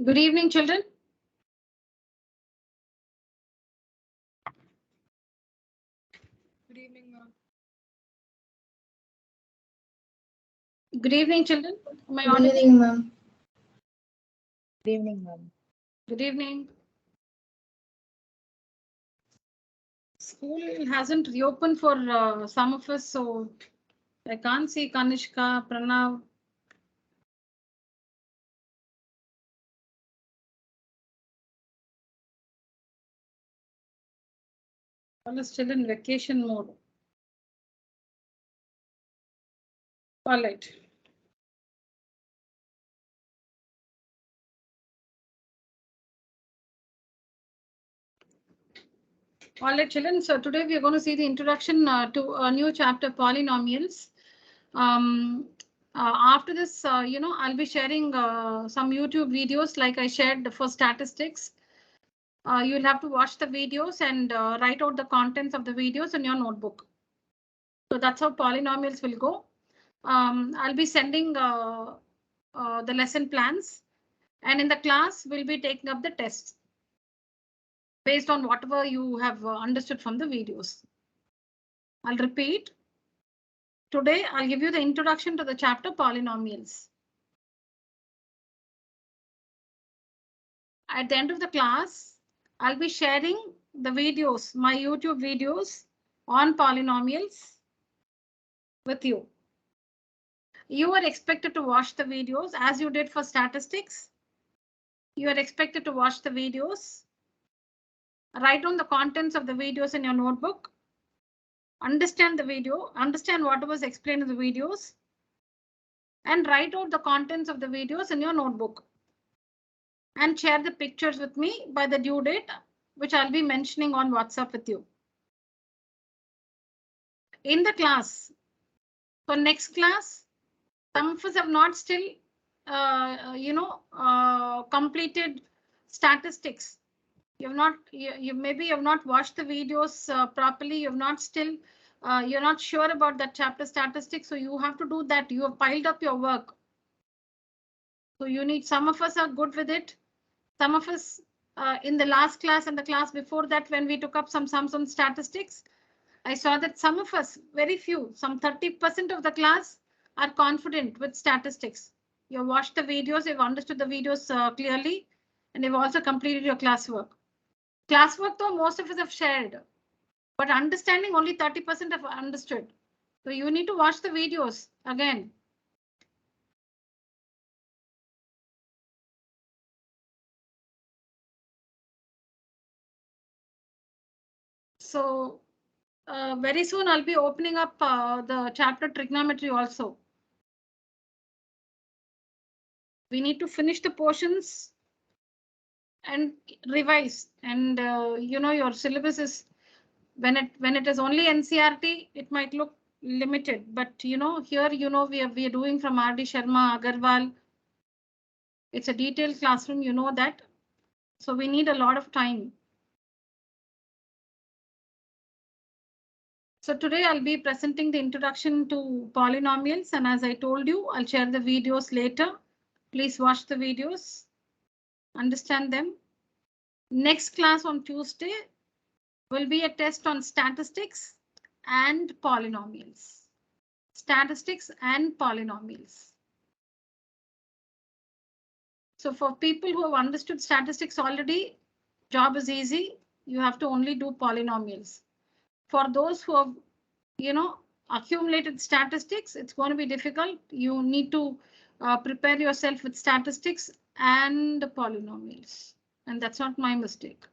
Good evening, children. Good evening, ma'am. Good evening, children. Good evening, ma'am. Good evening, ma'am. Good evening. School hasn't reopened for some of us, so I can't see Kanishka, Pranav. All are still in vacation mode. All right. All right, children. So today we are going to see the introduction to a new chapter, polynomials. After this, I'll be sharing some YouTube videos like I shared for statistics. You'll have to watch the videos and write out the contents of the videos in your notebook. So that's how polynomials will go. I'll be sending the lesson plans, and in the class we'll be taking up the tests based on whatever you have understood from the videos. I'll repeat. Today I'll give you the introduction to the chapter polynomials. At the end of the class, I'll be sharing the videos, my YouTube videos on polynomials with you. You are expected to watch the videos as you did for statistics. You are expected to watch the videos. Write down the contents of the videos in your notebook. Understand the video, understand what was explained in the videos, and write out the contents of the videos in your notebook. And share the pictures with me by the due date, which I'll be mentioning on WhatsApp with you. In the class, for next class, some of us have not still, completed statistics. You've not, maybe you've not watched the videos properly. You've not still, you're not sure about that chapter statistics. So you have to do that. You have piled up your work. So you need, some of us are good with it. Some of us in the last class and the class before that, when we took up some sums on statistics, I saw that some of us, very few, some 30% of the class are confident with statistics. You've watched the videos, you've understood the videos clearly, and you've also completed your classwork. Classwork, though, most of us have shared, but understanding only 30% have understood. So you need to watch the videos again. So very soon I'll be opening up the chapter trigonometry also. We need to finish the portions and revise, and your syllabus is, when it is only NCERT, it might look limited, but here we are doing from R.D. Sharma, Agarwal. It's a detailed classroom, that. So we need a lot of time. So today I'll be presenting the introduction to polynomials, and as I told you, I'll share the videos later. Please watch the videos, understand them. Next class on Tuesday will be a test on statistics and polynomials. Statistics and polynomials. So for people who have understood statistics already, job is easy. You have to only do polynomials. For those who have, accumulated statistics, it's going to be difficult. You need to prepare yourself with statistics and polynomials. And that's not my mistake.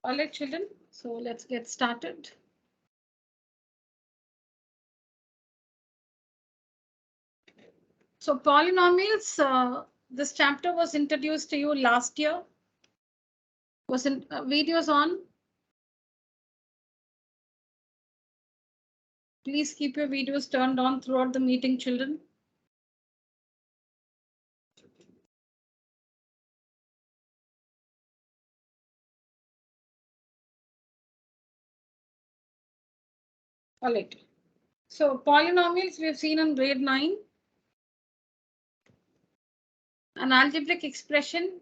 All right, children. So let's get started. So polynomials, this chapter was introduced to you last year. Was in videos on. Please keep your videos turned on throughout the meeting, children. All right. So polynomials we have seen in grade 9. An algebraic expression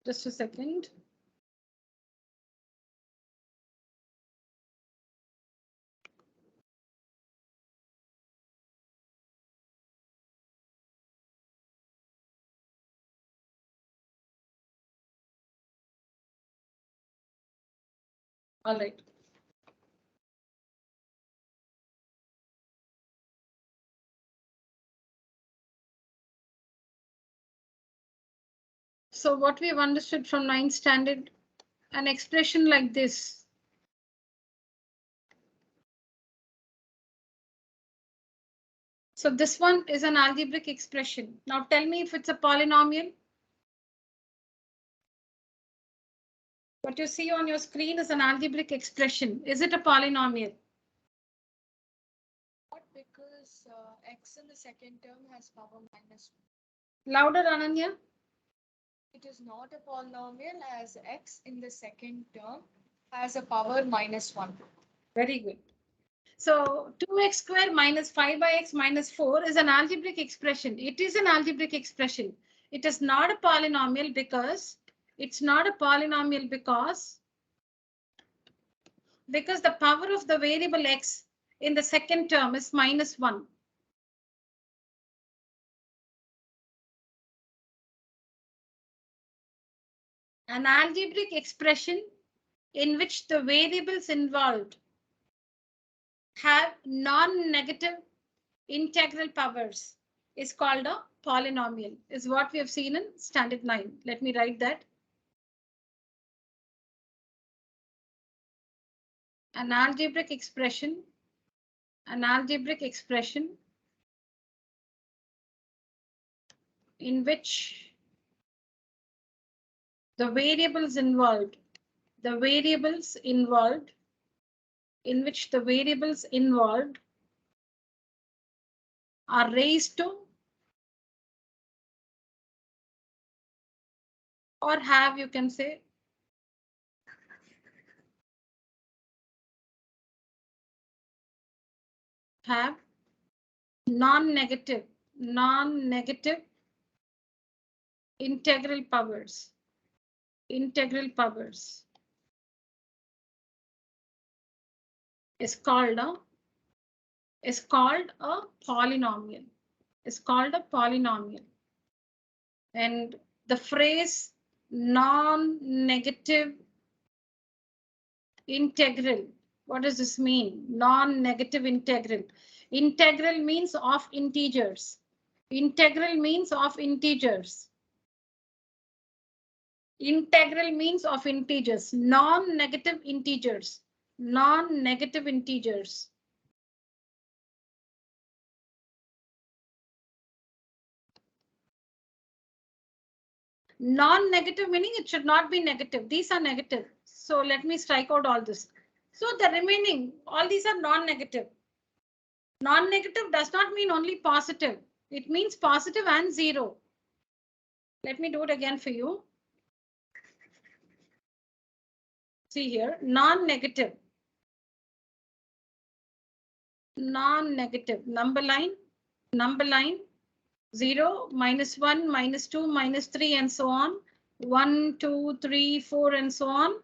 just a second. All right. So what we have understood from 9th standard, an expression like this. So this one is an algebraic expression. Now tell me if it's a polynomial. What you see on your screen is an algebraic expression. Is it a polynomial? Not because x in the second term has power minus 1. Louder, Ananya. It is not a polynomial as x in the second term has a power minus 1. Very good. So 2x squared minus 5 by x minus 4 is an algebraic expression. It is an algebraic expression. It is not a polynomial because because the power of the variable x in the second term is minus 1. An algebraic expression in which the variables involved have non-negative integral powers is called a polynomial, is what we have seen in standard 9. Let me write that. An algebraic expression in which the variables involved are raised to or have, you can say, have non-negative integral powers is called a polynomial. And the phrase non-negative integral, what does this mean? Non-negative integral. Integral means of integers. Integral means of integers. Non-negative integers. Non-negative integers. Non-negative meaning it should not be negative. These are negative. So let me strike out all this. So the remaining, all these are non-negative. Non-negative does not mean only positive. It means positive and 0. Let me do it again for you. See here, non-negative. Number line, 0, minus 1, minus 2, minus 3, and so on. 1, 2, 3, 4, and so on.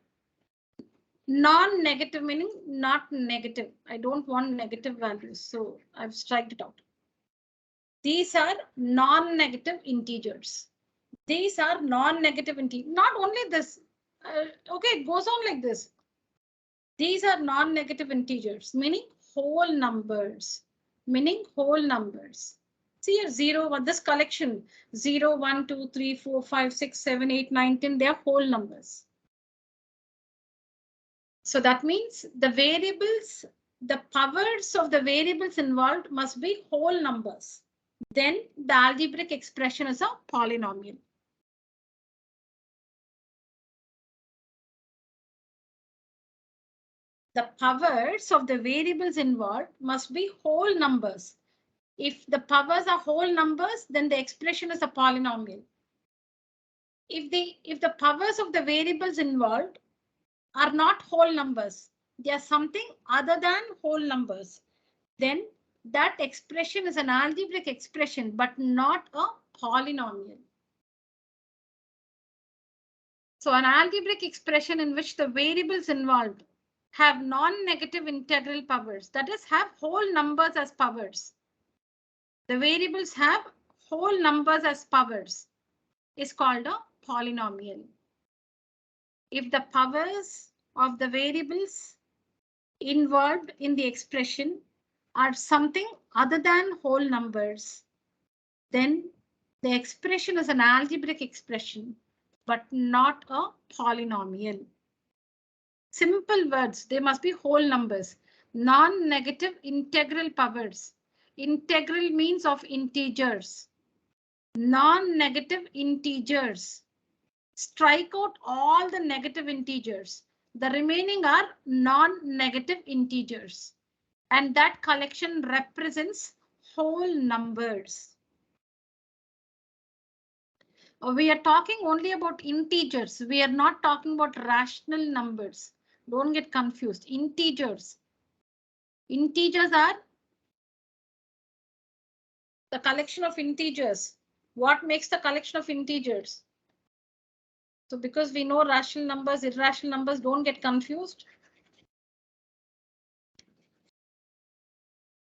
Non-negative meaning not negative. I don't want negative values, so I've striked it out. These are non-negative integers. Not only this. Okay, it goes on like this. These are non-negative integers, meaning whole numbers. See here, 0, this collection, 0, 1, 2, 3, 4, 5, 6, 7, 8, 9, 10, they are whole numbers. So that means the powers of the variables involved must be whole numbers. Then the algebraic expression is a polynomial. The powers of the variables involved must be whole numbers. If the powers are whole numbers, then the expression is a polynomial. If the powers of the variables involved are not whole numbers. They are something other than whole numbers. Then that expression is an algebraic expression, but not a polynomial. So an algebraic expression in which the variables involved have non-negative integral powers, that is, have whole numbers as powers. The variables have whole numbers as powers is called a polynomial. If the powers of the variables involved in the expression are something other than whole numbers, then the expression is an algebraic expression, but not a polynomial. Simple words, they must be whole numbers. Non-negative integral powers. Integral means of integers. Non-negative integers. Strike out all the negative integers. The remaining are non-negative integers. And that collection represents whole numbers. We are talking only about integers. We are not talking about rational numbers. Don't get confused. Integers. Integers are the collection of integers. What makes the collection of integers? So because we know rational numbers, irrational numbers, don't get confused.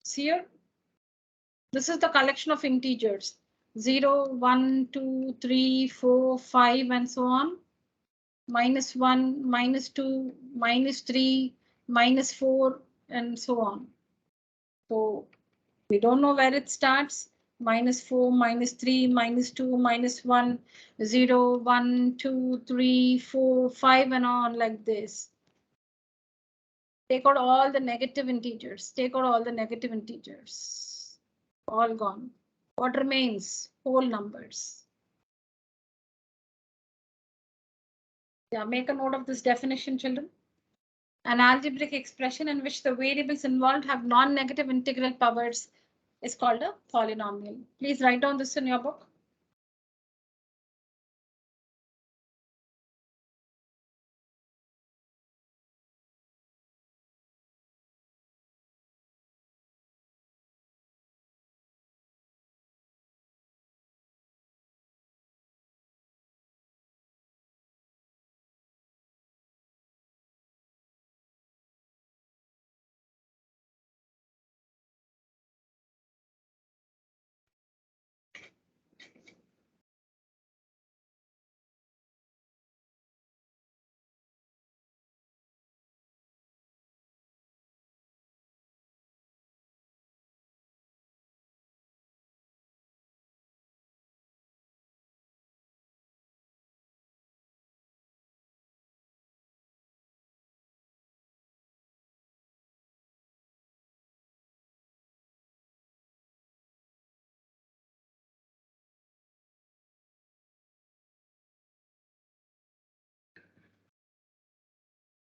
See here, this is the collection of integers. 0, 1, 2, 3, 4, 5, and so on. -1, -2, -3, -4, and so on. So we don't know where it starts. -4, -3, -2, -1, 0, 1, 2, 3, 4, 5, and on like this. Take out all the negative integers. Take out all the negative integers. All gone. What remains? Whole numbers. Yeah, make a note of this definition, children. An algebraic expression in which the variables involved have non-negative integral powers is called a polynomial. Please write down this in your book.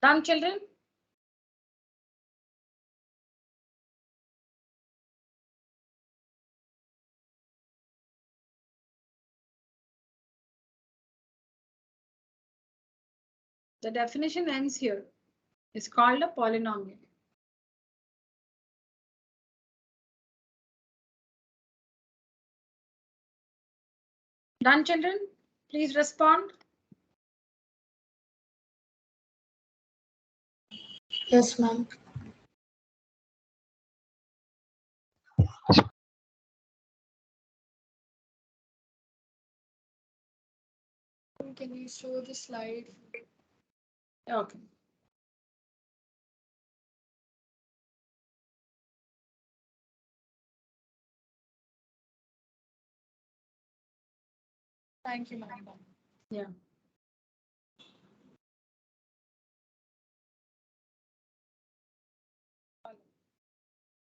Done, children? The definition ends here. It's called a polynomial. Done, children? Please respond. Yes, ma'am. Can you show the slide? Okay. Thank you, ma'am. Yeah.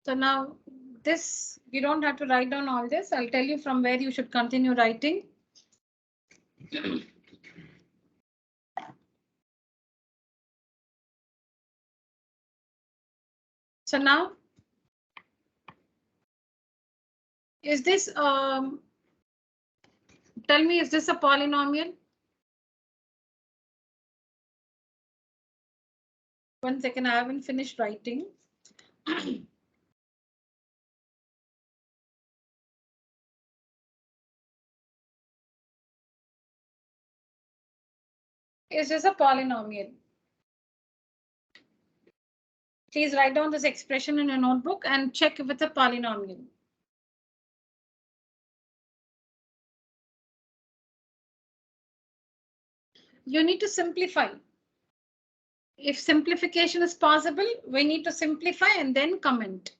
So now this, you don't have to write down all this. I'll tell you from where you should continue writing. So now, is this, tell me, is this a polynomial? 1 second, I haven't finished writing. Is this a polynomial? Please write down this expression in your notebook and check if it's a polynomial. You need to simplify. If simplification is possible, we need to simplify and then comment.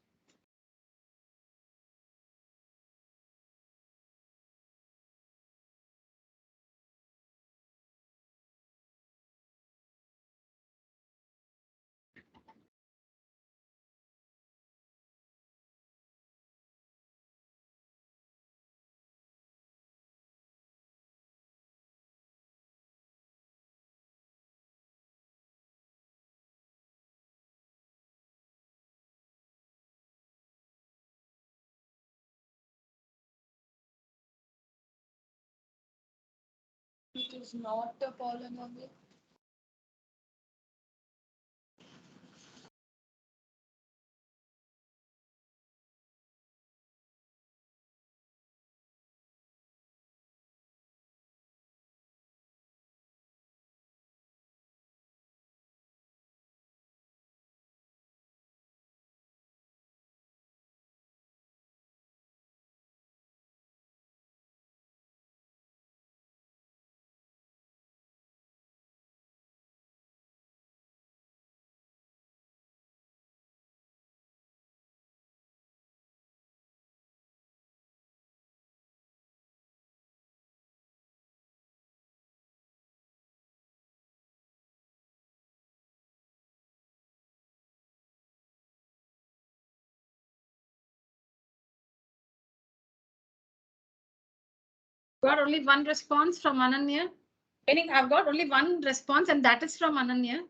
It is not a polynomial. Got only one response from Ananya. Meaning I've got only one response and that is from Ananya.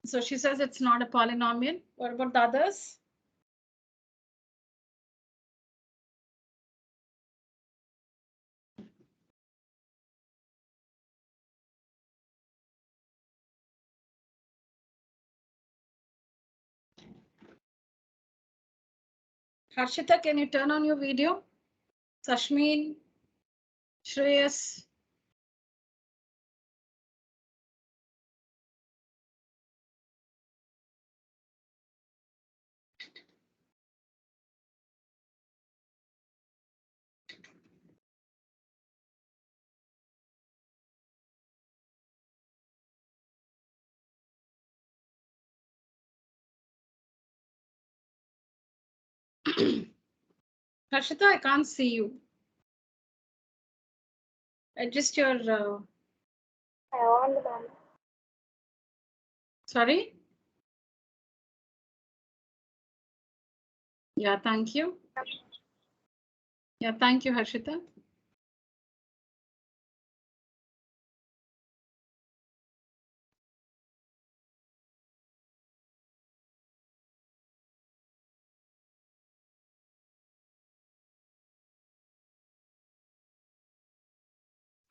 So she says it's not a polynomial. What about the others? Harshita, can you turn on your video? Sashmin, Shreyas. Harshita, I can't see you. Adjust your. Sorry. Yeah, thank you. Yeah, thank you, Harshita.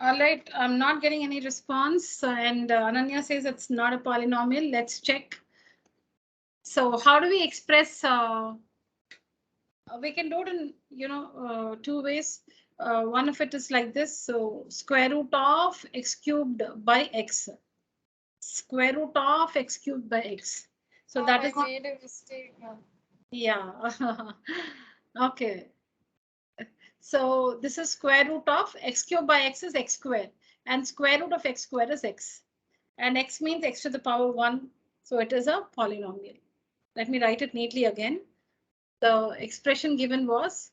All right, I'm not getting any response and Ananya says it's not a polynomial. Let's check. So how do we express? We can do it in, two ways. One of it is like this. So square root of x cubed by x. Square root of x cubed by x. So that is. I made a mistake. Yeah. Okay. So this is square root of x cubed by x is x squared and square root of x squared is x. And x means x to the power 1. So it is a polynomial. Let me write it neatly again. The expression given was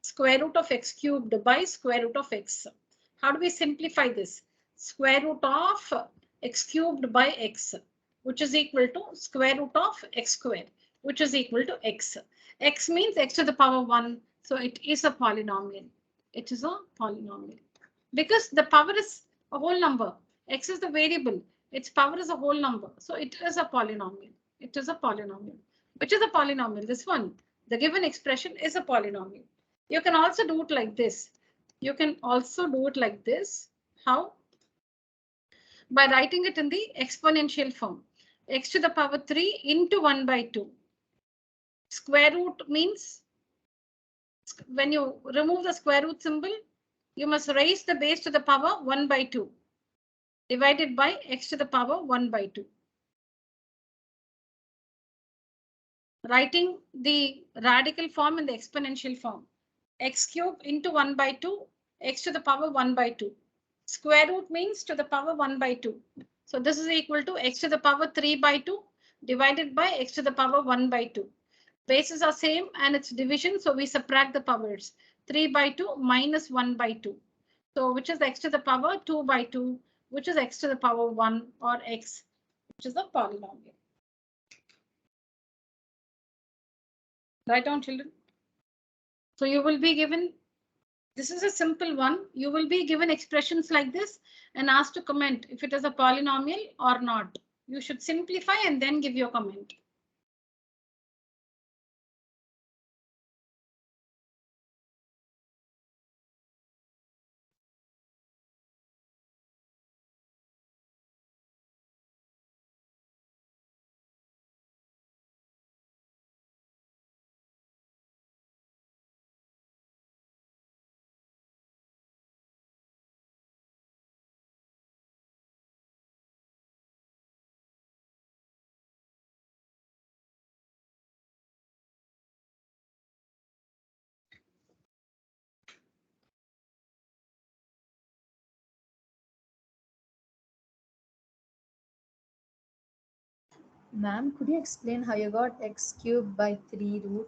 square root of x cubed by square root of x. How do we simplify this? Square root of x cubed by x, which is equal to square root of x squared, which is equal to x. X means x to the power 1. So it is a polynomial. It is a polynomial because the power is a whole number. X is the variable. Its power is a whole number. So it is a polynomial. It is a polynomial. Which is a polynomial? This one. The given expression is a polynomial. You can also do it like this. You can also do it like this. How? By writing it in the exponential form. x to the power 3 into 1 by 2. Square root means when you remove the square root symbol, you must raise the base to the power 1 by 2 divided by x to the power 1 by 2. Writing the radical form in the exponential form. X cube into 1 by 2, x to the power 1 by 2. Square root means to the power 1 by 2. So this is equal to x to the power 3 by 2 divided by x to the power 1 by 2. Bases are same and it's division, so we subtract the powers. 3 by 2 minus 1 by 2. So which is x to the power 2 by 2, which is x to the power 1 or x, which is the polynomial. Write down, children. So you will be given, this is a simple one. You will be given expressions like this and asked to comment if it is a polynomial or not. You should simplify and then give your comment. Ma'am, could you explain how you got x cubed by 3 root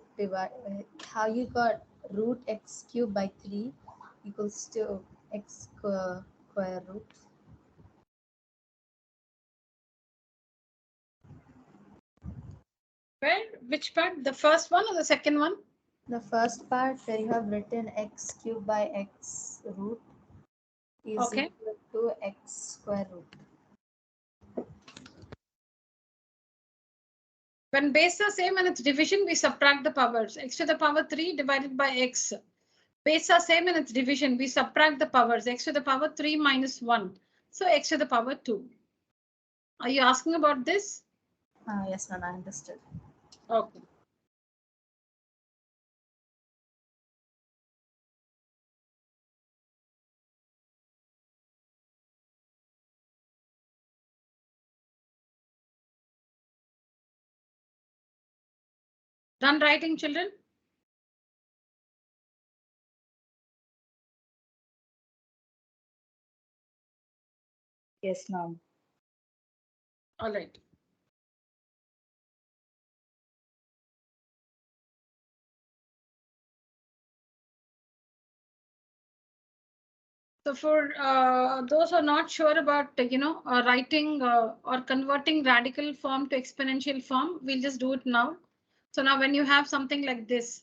how you got root x cubed by 3 equals to x square root? Where? Which part? The first one or the second one? The first part where you have written x cubed by x root is Okay. equal to x square root. When base are same and it's division, we subtract the powers. X to the power 3 divided by x. Base are same and it's division, we subtract the powers. X to the power 3 minus 1. So x to the power 2. Are you asking about this? Yes, ma'am, I understood. Okay. Done writing, children? Yes, ma'am. All right. So for those who are not sure about, writing or converting radical form to exponential form, we'll just do it now. So now when you have something like this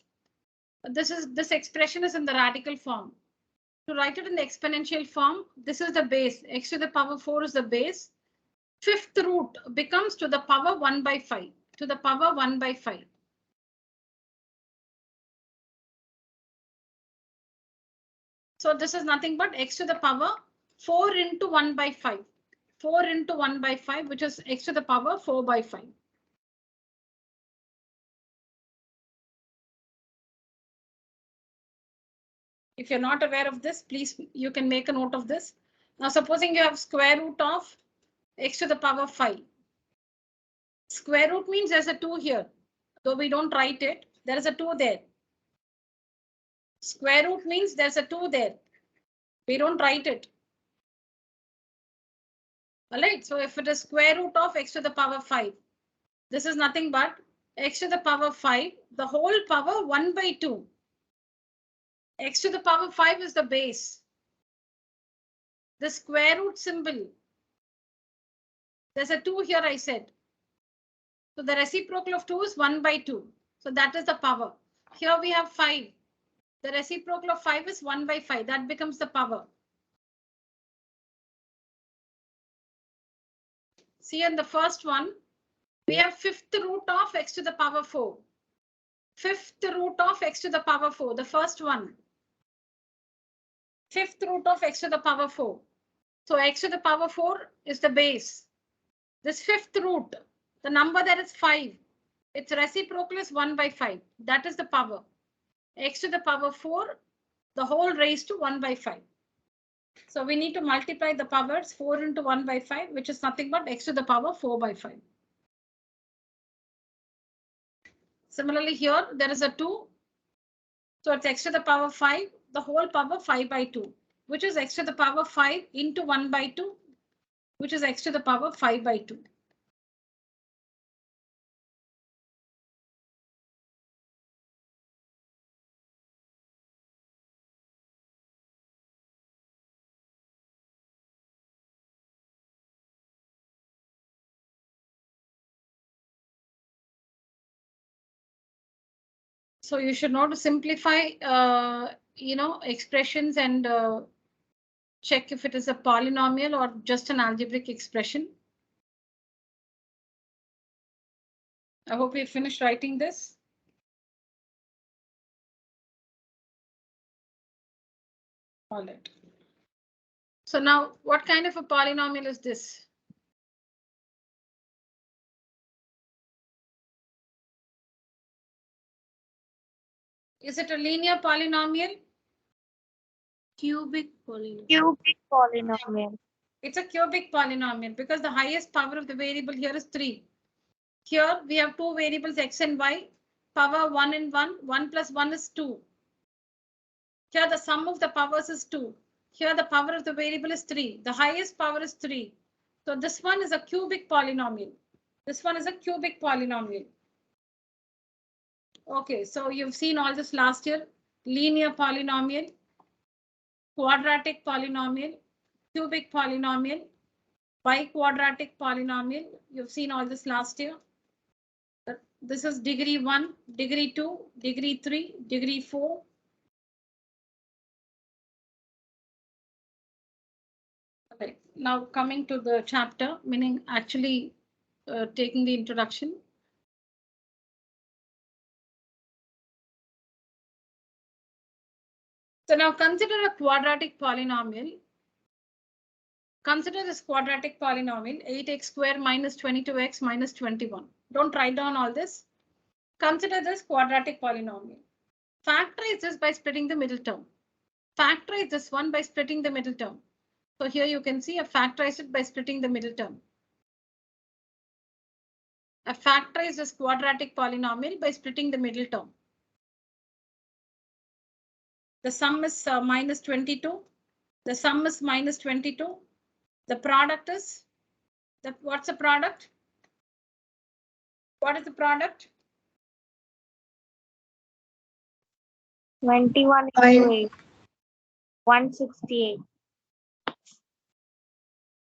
expression is in the radical form. To write it in the exponential form, this is the base. X to the power 4 is the base. Fifth root becomes to the power 1 by 5. To the power 1 by 5. So this is nothing but x to the power 4 into 1 by 5. 4 into 1 by 5, which is x to the power 4 by 5. If you're not aware of this, please, you can make a note of this. Now, supposing you have square root of x to the power 5. Square root means there's a 2 here. Though we don't write it, there is a 2 there. Square root means there's a 2 there. We don't write it. All right, so if it is square root of x to the power 5, this is nothing but x to the power 5, the whole power 1 by 2. X to the power 5 is the base. The square root symbol. There's a 2 here, I said. So the reciprocal of 2 is 1 by 2. So that is the power. Here we have 5. The reciprocal of 5 is 1 by 5. That becomes the power. See, in the first one, we have fifth root of x to the power 4. Fifth root of x to the power 4. The first one. Fifth root of x to the power 4. So x to the power 4 is the base. This fifth root, The number that is 5, its reciprocal is 1 by 5. That is the power. X to the power 4, the whole raised to 1 by 5. So we need to multiply the powers 4 into 1 by 5, which is nothing but x to the power 4 by 5. Similarly, here there is a 2. So it's x to the power 5, the whole power 5 by 2, which is x to the power 5 into 1 by 2, which is x to the power 5 by 2. So you should know to simplify, expressions and check if it is a polynomial or just an algebraic expression. I hope you finished writing this. All right. So now what kind of a polynomial is this? Is it a linear polynomial? Cubic polynomial. Cubic polynomial. It's a cubic polynomial because the highest power of the variable here is 3. Here we have two variables x and y, power 1 and 1, 1 plus 1 is 2. Here the sum of the powers is 2. Here the power of the variable is 3. The highest power is 3. So this one is a cubic polynomial. This one is a cubic polynomial. Okay, so you've seen all this last year. Linear polynomial, quadratic polynomial, cubic polynomial, biquadratic polynomial. You've seen all this last year. This is degree 1, degree 2, degree 3, degree 4. Okay, now coming to the chapter, meaning actually taking the introduction. So now consider a quadratic polynomial. Consider this quadratic polynomial 8x square minus 22x minus 21. Don't write down all this. Consider this quadratic polynomial. Factorize this by splitting the middle term. Factorize this one by splitting the middle term. So here you can see I factorized it by splitting the middle term. I factorize this quadratic polynomial by splitting the middle term. The sum is minus 22. The sum is minus 22. The product is, what's the product? What is the product? 21 into 8. 168.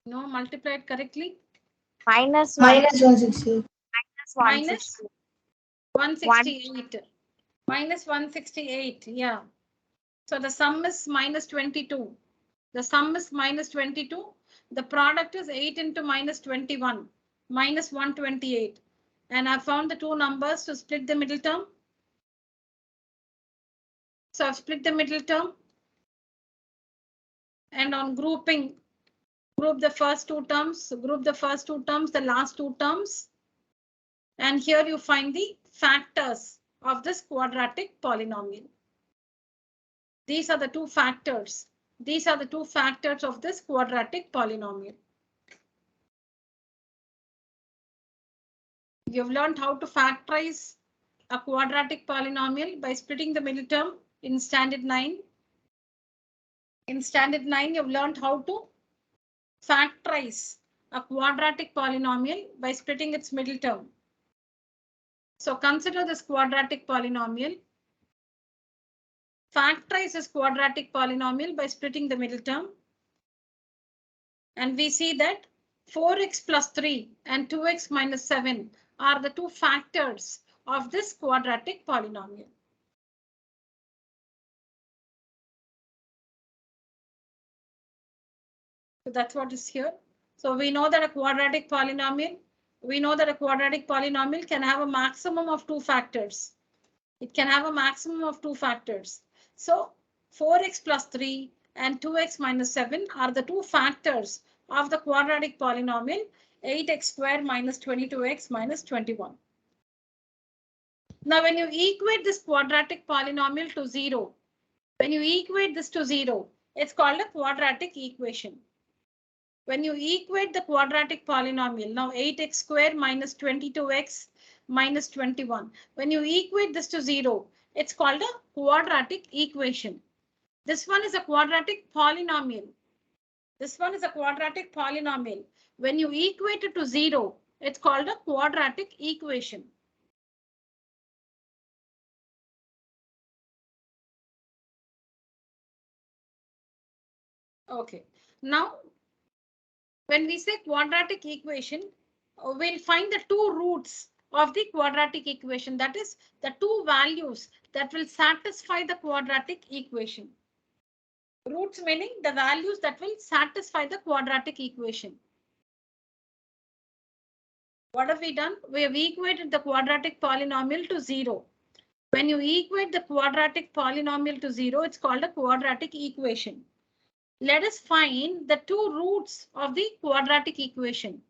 No, multiply it correctly. Minus 168. Minus 168. Minus 168. Yeah. So the sum is minus 22. The sum is minus 22. The product is 8 into minus 21. Minus 128. And I found the two numbers to split the middle term. So I've split the middle term. And on grouping, group the first two terms, group the first two terms, the last two terms. And here you find the factors of this quadratic polynomial. These are the two factors. These are the two factors of this quadratic polynomial. You've learned how to factorize a quadratic polynomial by splitting the middle term in standard 9. In standard 9, you've learned how to factorize a quadratic polynomial by splitting its middle term. So consider this quadratic polynomial. Factorize this quadratic polynomial by splitting the middle term. And we see that 4x plus 3 and 2x minus 7 are the two factors of this quadratic polynomial. So that's what is here. So we know that a quadratic polynomial, can have a maximum of two factors. It can have a maximum of two factors. So 4x plus 3 and 2x minus 7 are the two factors of the quadratic polynomial. 8x square minus 22x minus 21. Now, when you equate this quadratic polynomial to 0, when you equate this to 0, it's called a quadratic equation. When you equate the quadratic polynomial, now 8x square minus 22x minus 21. When you equate this to 0, it's called a quadratic equation. This one is a quadratic polynomial. This one is a quadratic polynomial. When you equate it to 0, it's called a quadratic equation. Okay, now when we say quadratic equation, we'll find the two roots of the quadratic equation. That is the two values that will satisfy the quadratic equation. Roots meaning the values that will satisfy the quadratic equation. What have we done? We have equated the quadratic polynomial to 0. When you equate the quadratic polynomial to 0, it's called a quadratic equation. Let us find the two roots of the quadratic equation.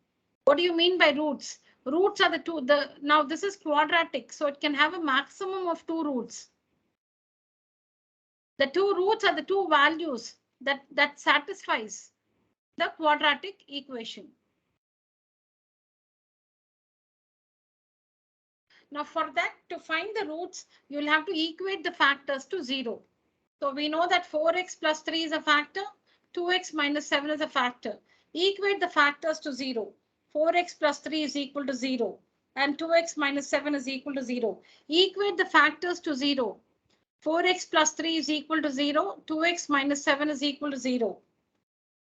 What do you mean by roots? Roots are the two. Now this is quadratic, so it can have a maximum of two roots. The two roots are the two values that satisfies the quadratic equation. Now for that, to find the roots, you'll have to equate the factors to 0. So we know that 4x plus 3 is a factor, 2x minus 7 is a factor. Equate the factors to 0. 4x plus 3 is equal to 0 and 2x minus 7 is equal to 0. Equate the factors to 0. 4x plus 3 is equal to 0, 2x minus 7 is equal to 0.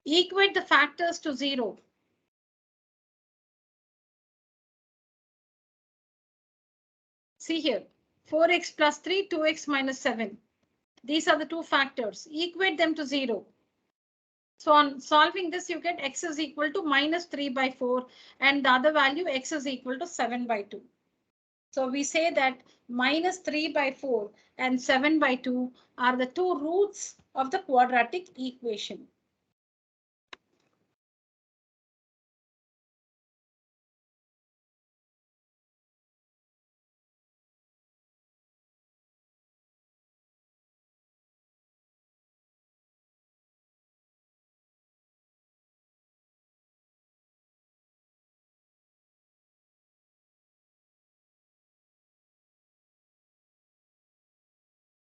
Equate the factors to 0. See here, 4x plus 3, 2x minus 7. These are the two factors. Equate them to 0. So on solving this, you get x is equal to minus 3 by 4 and the other value x is equal to 7 by 2. So we say that minus 3 by 4 and 7 by 2 are the two roots of the quadratic equation.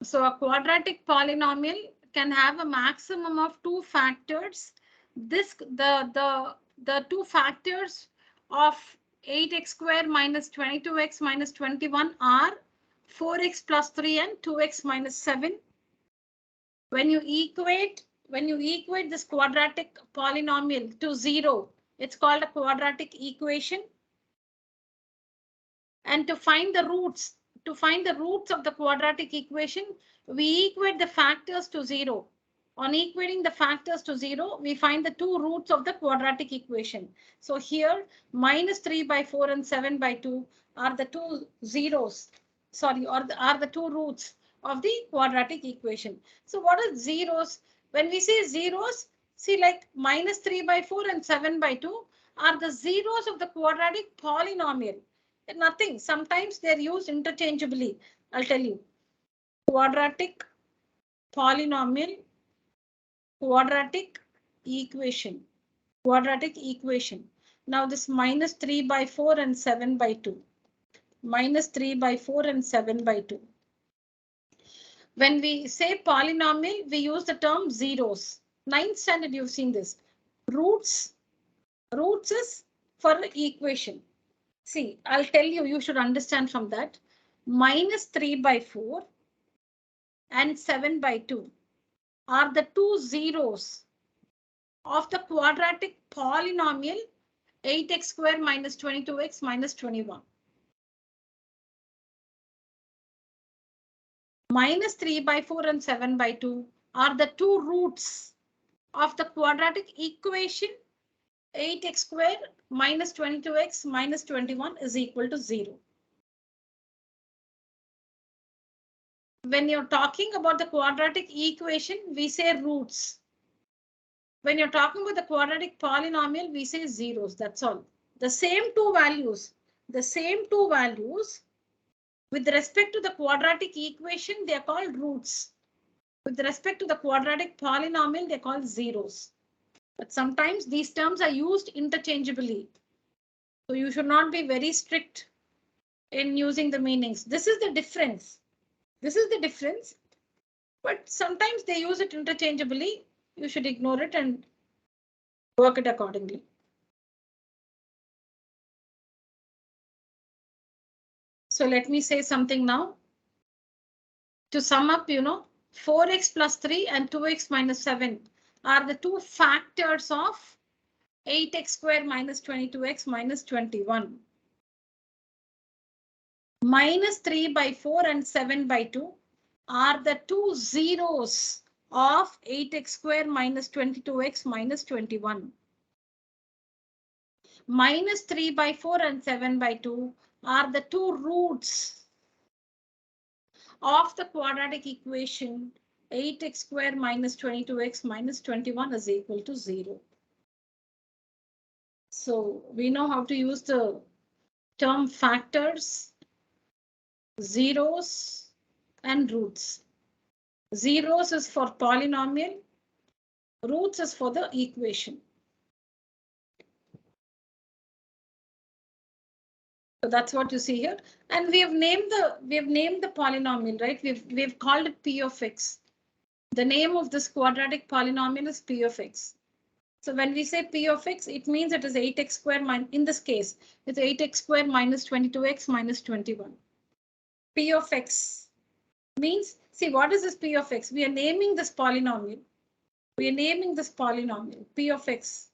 So a quadratic polynomial can have a maximum of two factors. The two factors of 8x square minus 22x minus 21 are 4x plus 3 and 2x minus 7. When you equate this quadratic polynomial to 0, it's called a quadratic equation. And to find the roots of the quadratic equation, we equate the factors to 0. On equating the factors to 0, we find the two roots of the quadratic equation. So here, minus 3 by 4 and 7 by 2 are the two zeros, are the two roots of the quadratic equation. So what are zeros? When we say zeros, see like minus 3 by 4 and 7 by 2 are the zeros of the quadratic polynomial. Nothing. Sometimes they're used interchangeably. I'll tell you. Quadratic polynomial, quadratic equation, quadratic equation. Now this minus 3 by 4 and 7 by 2. Minus 3 by 4 and 7 by 2. When we say polynomial, we use the term zeros. 9th standard, you've seen this. Roots is for equation. See, I'll tell you, you should understand from that. Minus 3 by 4 and 7 by 2 are the two zeros of the quadratic polynomial 8x square minus 22x minus 21. Minus 3 by 4 and 7 by 2 are the two roots of the quadratic equation 8x square minus 22x minus 21 is equal to 0. When you're talking about the quadratic equation, we say roots. When you're talking about the quadratic polynomial, we say zeros. That's all. the same two values with respect to the quadratic equation, they are called roots. With respect to the quadratic polynomial, they're called zeros. But sometimes these terms are used interchangeably. So you should not be very strict in using the meanings. This is the difference. But sometimes they use it interchangeably. You should ignore it and work it accordingly. So let me say something now. To sum up, 4x plus 3 and 2x minus 7 are the two factors of 8x squared minus 22x minus 21. Minus 3 by 4 and 7 by 2 are the two zeros of 8x squared minus 22x minus 21. Minus 3 by 4 and 7 by 2 are the two roots of the quadratic equation 8x squared minus 22x minus 21 is equal to 0. So we know how to use the term factors, zeros, and roots. Zeros is for polynomial, roots is for the equation. So that's what you see here. And we have named the polynomial, right? We've called it P of x. The name of this quadratic polynomial is P of x. So when we say P of x, it means it is 8x squared minus, in this case, it's 8x squared minus 22x minus 21. P of x means, see, what is this P of x? We are naming this polynomial. P of x.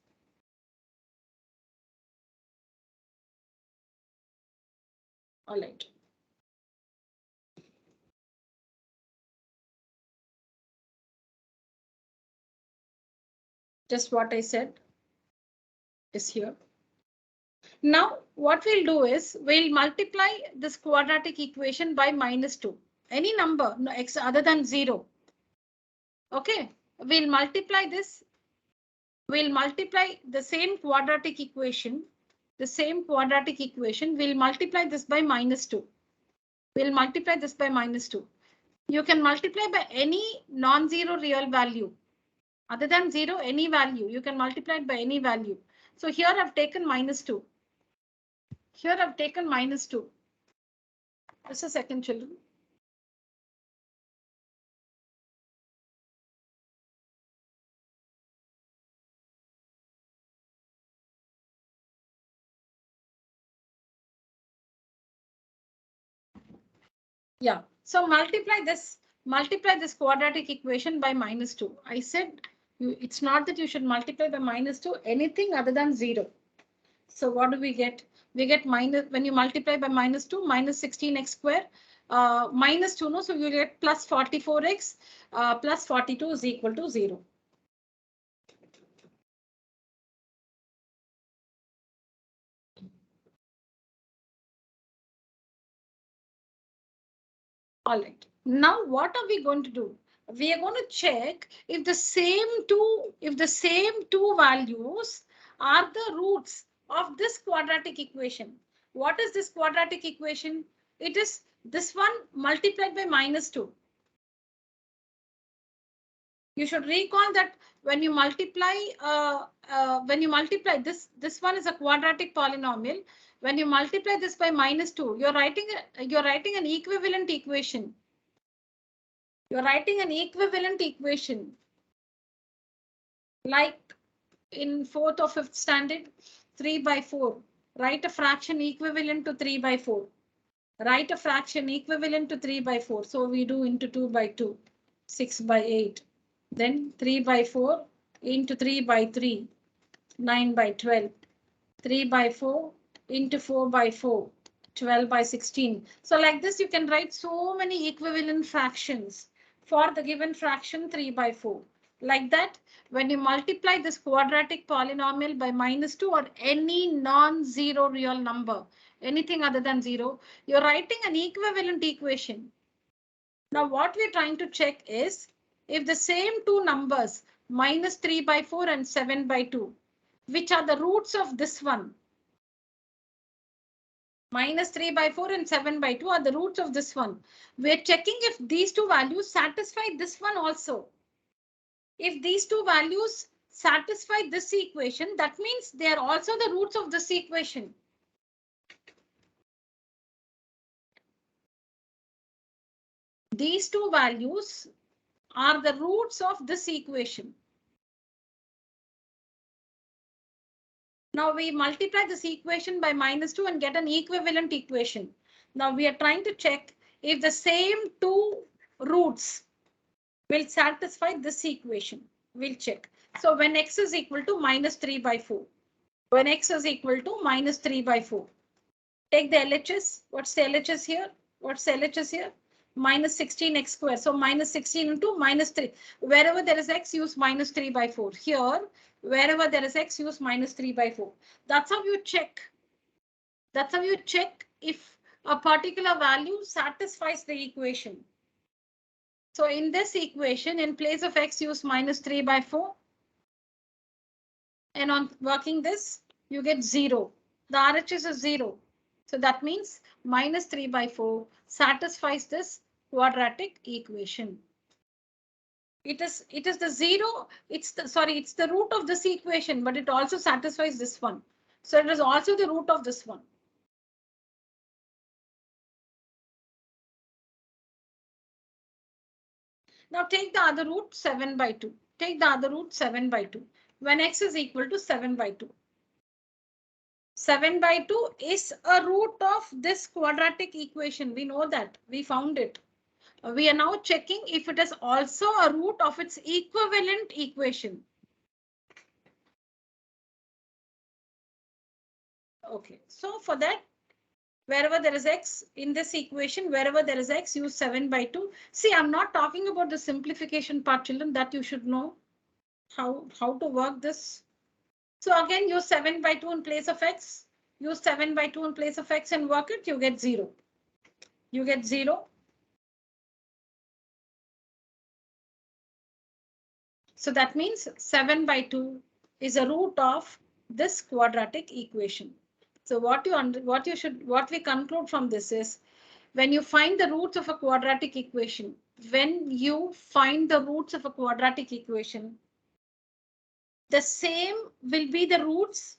All right. Just what I said is here. Now, what we'll do is we'll multiply this quadratic equation by minus 2. Any number, no x other than 0. Okay, we'll multiply this. We'll multiply the same quadratic equation. We'll multiply this by minus 2. You can multiply by any non-zero real value. Other than 0, any value. You can multiply it by any value. So here I've taken minus 2. Just a second, children. Yeah, so multiply this quadratic equation by minus 2. I said it's not that you should multiply by minus 2, anything other than 0. So what do we get? We get minus, when you multiply by minus 2, minus 16x squared, minus 2, no, so you get plus 44x plus 42 is equal to 0. All right. Now what are we going to do? We are going to check if the same two values are the roots of this quadratic equation. What is this quadratic equation? It is this one multiplied by minus 2. You should recall that when you multiply this one is a quadratic polynomial. When you multiply this by minus 2, you're writing an equivalent equation. Like in 4th or 5th standard, 3 by 4. Write a fraction equivalent to 3 by 4. So we do into 2 by 2, 6 by 8. Then 3 by 4 into 3 by 3, 9 by 12. 3 by 4 into 4 by 4, 12 by 16. So like this, you can write so many equivalent fractions for the given fraction 3 by 4. Like that, when you multiply this quadratic polynomial by minus 2 or any non-zero real number, anything other than 0, you're writing an equivalent equation. Now what we're trying to check is if the same two numbers, minus 3 by 4 and 7 by 2, which are the roots of this one, Minus 3 by 4 and 7 by 2 are the roots of this one. We're checking if these two values satisfy this one also. If these two values satisfy this equation, that means they are also the roots of this equation. These two values are the roots of this equation. Now we multiply this equation by minus 2 and get an equivalent equation. Now we are trying to check if the same two roots will satisfy this equation. We'll check. So when x is equal to minus 3 by 4. When x is equal to minus 3 by 4. Take the LHS. What's the LHS here? What's the LHS here? Minus 16x squared. So minus 16 into minus 3. Wherever there is x, use minus 3 by 4. Here, wherever there is x, use minus 3 by 4. That's how you check. That's how you check if a particular value satisfies the equation. So in this equation, in place of x, use minus 3 by 4. And on working this, you get 0. The RHS is 0. So that means minus 3 by 4 satisfies this quadratic equation. It is the 0. It's the root of this equation, but it also satisfies this one. So it is also the root of this one. Now take the other root 7 by 2. Take the other root 7 by 2. When x is equal to 7 by 2. 7 by 2 is a root of this quadratic equation. We know that. We found it. We are now checking if it is also a root of its equivalent equation. Okay, so for that, wherever there is x in this equation, wherever there is x, use 7 by 2. See, I'm not talking about the simplification part, children, that you should know how to work this. So again, use 7 by 2 in place of x. Use 7 by 2 in place of x and work it, you get 0. You get 0. So that means 7 by 2 is a root of this quadratic equation. So what we conclude from this is, when you find the roots of a quadratic equation, the same will be the roots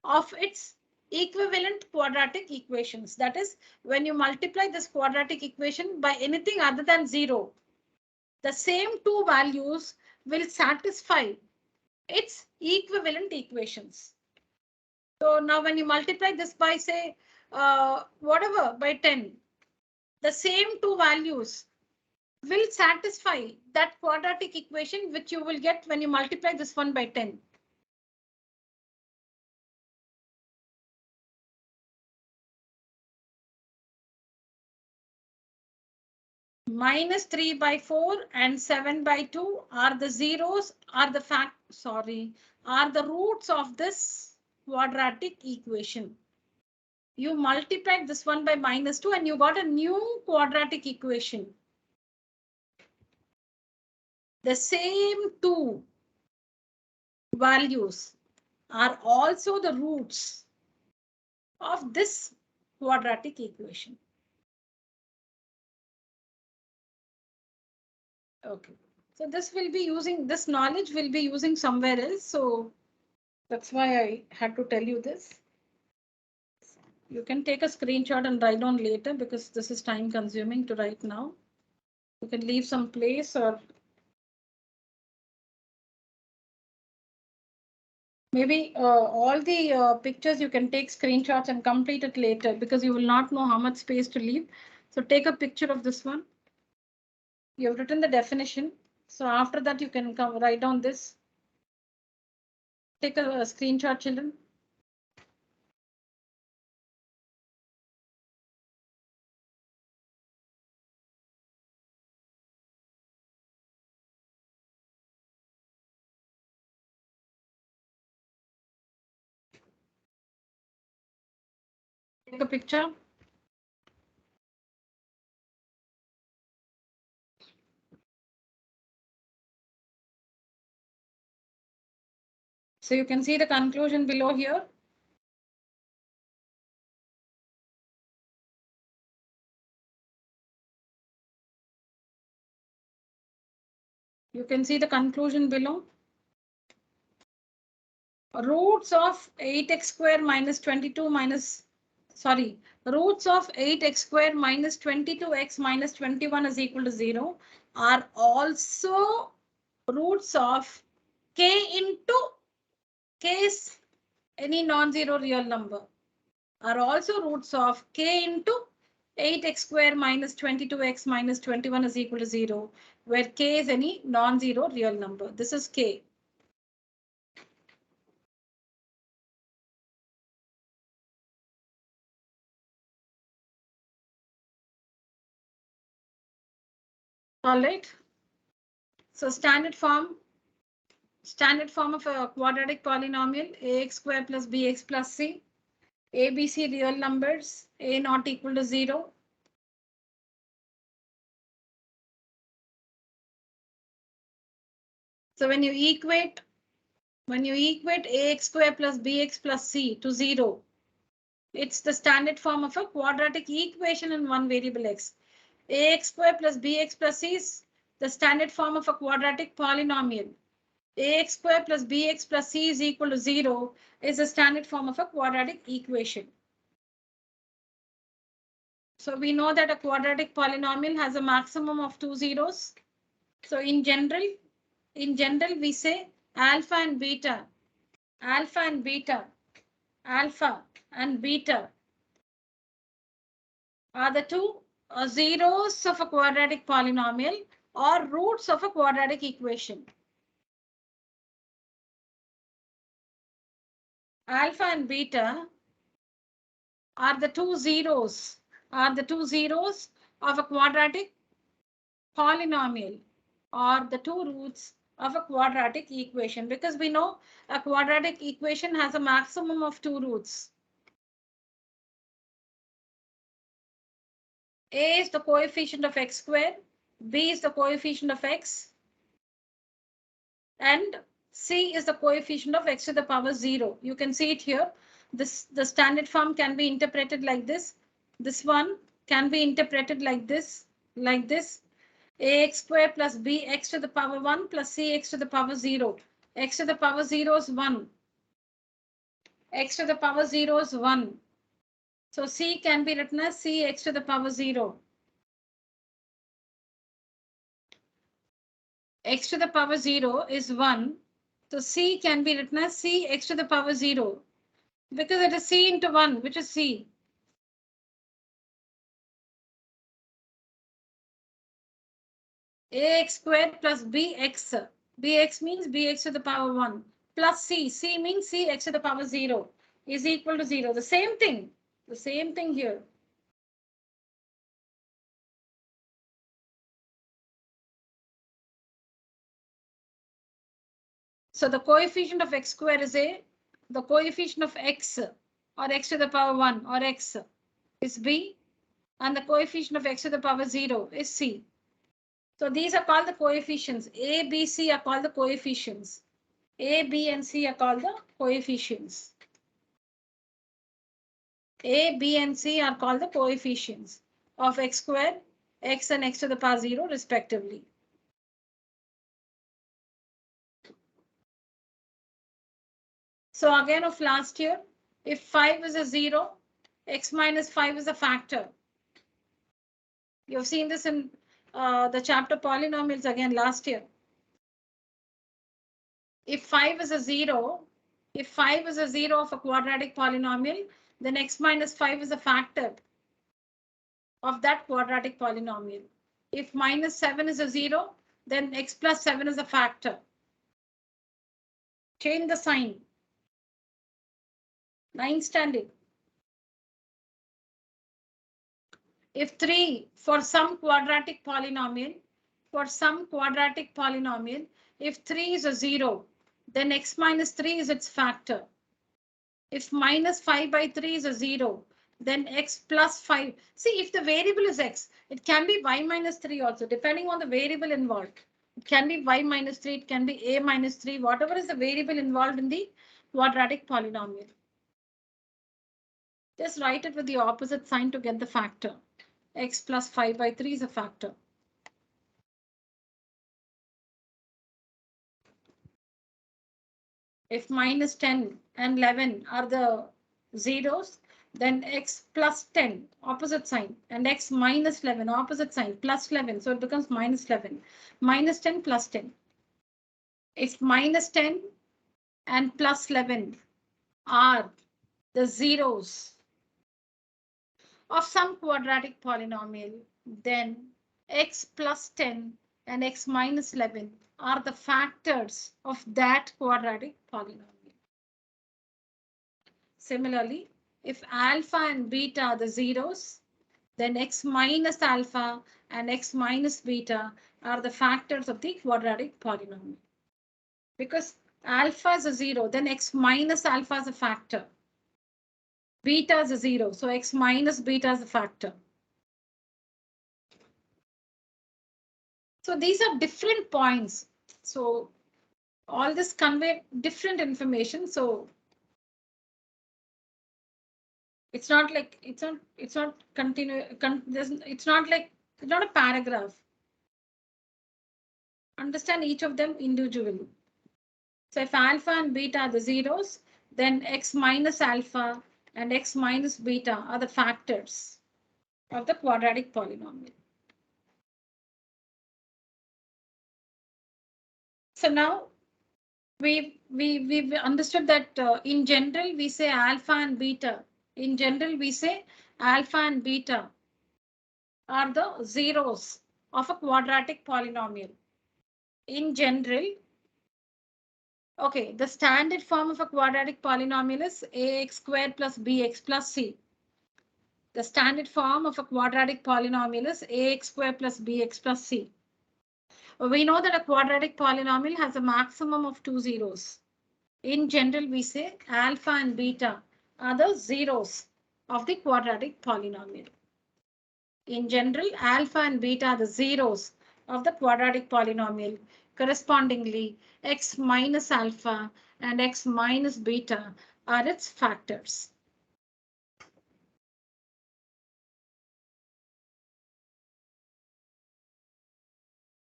of its equivalent quadratic equations. That is, when you multiply this quadratic equation by anything other than 0, the same two values will satisfy its equivalent equations. So now when you multiply this by, say, by 10, the same two values will satisfy that quadratic equation which you will get when you multiply this one by 10. Minus 3 by 4 and 7 by 2 are the roots of this quadratic equation. You multiplied this one by minus 2 and you got a new quadratic equation. The same two values are also the roots of this quadratic equation. Okay, so this knowledge will be using somewhere else. So that's why I had to tell you this. You can take a screenshot and write down later because this is time consuming to write now. You can leave some place or maybe all the pictures you can take screenshots and complete it later because you will not know how much space to leave. So take a picture of this one. You have written the definition. So after that, you can come write down this. Take a screenshot, children. Take a picture. So you can see the conclusion below here. can see the conclusion below. Roots of 8x square minus 22 minus, sorry, roots of 8x square minus 22x minus 21 is equal to 0 are also roots of k into k's any non-zero real number are also roots of k into 8x square minus 22x minus 21 is equal to 0, where k is any non-zero real number. This is k. All right. So standard form of a quadratic polynomial, ax square plus bx plus c. A, B, C real numbers, a not equal to 0. So when you equate ax square plus bx plus c to 0, it's the standard form of a quadratic equation in one variable x. Ax square plus bx plus c is the standard form of a quadratic polynomial. Ax square plus bx plus c is equal to 0 is the standard form of a quadratic equation. So we know that a quadratic polynomial has a maximum of 2 zeros. So in general we say alpha and beta are the two zeros of a quadratic polynomial or roots of a quadratic equation. Alpha and beta are the two zeros of a quadratic polynomial or the two roots of a quadratic equation, because we know a quadratic equation has a maximum of 2 roots. A is the coefficient of x square, b is the coefficient of x, and c is the coefficient of x to the power 0. You can see it here. The standard form can be interpreted like this. This one can be interpreted like this. Ax square plus bx to the power 1 plus cx to the power 0. X to the power 0 is 1. X to the power 0 is 1. So c can be written as cx to the power 0. X to the power 0 is 1. So c can be written as cx to the power 0 because it is c into 1, which is c. Ax squared plus bx. Bx means bx to the power 1 plus c. C means cx to the power 0 is equal to 0. The same thing here. So the coefficient of x square is a, the coefficient of x or x to the power 1 or x is b, and the coefficient of x to the power 0 is c. So these are called the coefficients. A, B, C are called the coefficients. A, B, and C are called the coefficients. A, B, and C are called the coefficients of x square, x and x to the power 0 respectively. So again of last year, if 5 is a 0, x minus 5 is a factor. You've seen this in the chapter polynomials again last year. If 5 is a 0, of a quadratic polynomial, then x minus 5 is a factor of that quadratic polynomial. If minus 7 is a 0, then x plus 7 is a factor. Change the sign. 9th standard. If 3 for some quadratic polynomial, if 3 is a 0, then x minus 3 is its factor. If minus 5 by 3 is a 0, then x plus 5. See, if the variable is x, it can be y minus 3 also, depending on the variable involved. It can be y minus 3, it can be a minus 3, whatever is the variable involved in the quadratic polynomial. Just write it with the opposite sign to get the factor. X plus 5 by 3 is a factor. If minus 10 and 11 are the zeros, then x plus 10, opposite sign, and x minus 11, opposite sign, plus 11. So it becomes minus 11, minus 10 plus 10. If minus 10 and plus 11 are the zeros of some quadratic polynomial, then x plus 10 and x minus 11 are the factors of that quadratic polynomial. Similarly, if alpha and beta are the zeros, then x minus alpha and x minus beta are the factors of the quadratic polynomial. Because alpha is a zero, then x minus alpha is a factor. Beta is a zero, so x minus beta is a factor. So these are different points. So all this convey different information. So it's not like it's not continue. It's not like it's not a paragraph. Understand each of them individually. So if alpha and beta are the zeros, then x minus alpha and x minus beta are the factors of the quadratic polynomial. So now we've understood that in general we say alpha and beta. In general we say alpha and beta are the zeros of a quadratic polynomial. In general, okay, the standard form of a quadratic polynomial is ax squared plus bx plus c. The standard form of a quadratic polynomial is ax squared plus bx plus c. We know that a quadratic polynomial has a maximum of 2 zeros. In general, we say alpha and beta are the zeros of the quadratic polynomial. In general, alpha and beta are the zeros of the quadratic polynomial. Correspondingly, x minus alpha and x minus beta are its factors.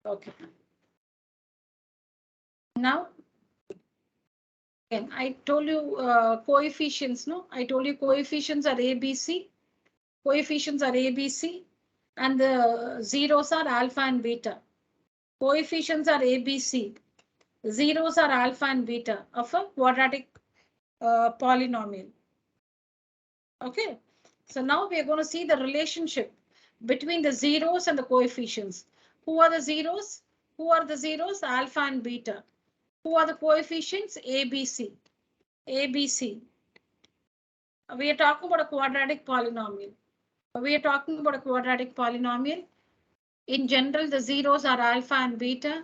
Okay. Now, again, I told you coefficients, no? I told you coefficients are ABC. Coefficients are ABC and the zeros are alpha and beta. Coefficients are ABC. Zeros are alpha and beta of a quadratic polynomial. Okay, so now we are going to see the relationship between the zeros and the coefficients. Who are the zeros? Who are the zeros? Alpha and beta. Who are the coefficients? ABC. ABC. We are talking about a quadratic polynomial. We are talking about a quadratic polynomial. In general, the zeros are alpha and beta,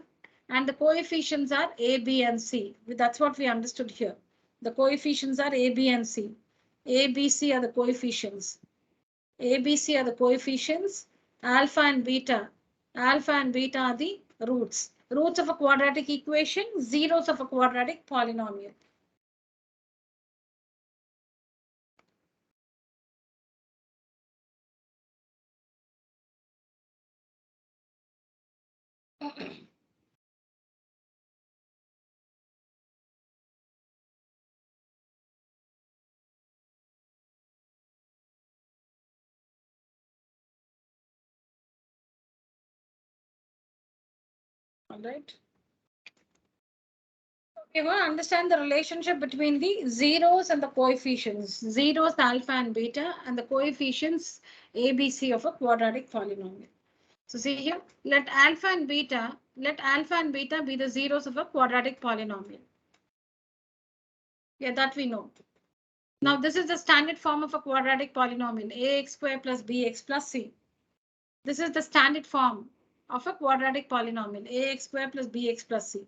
and the coefficients are A, B, and C. That's what we understood here. The coefficients are A, B, and C. A, B, C are the coefficients. A, B, C are the coefficients. Alpha and beta. Alpha and beta are the roots. Roots of a quadratic equation, zeros of a quadratic polynomial. All right. We want to understand the relationship between the zeros and the coefficients. Zeros, alpha and beta, and the coefficients ABC of a quadratic polynomial. So see here, let alpha and beta be the zeros of a quadratic polynomial. Yeah, that we know. Now this is the standard form of a quadratic polynomial, ax squared plus bx plus c. This is the standard form of a quadratic polynomial, ax squared plus bx plus c.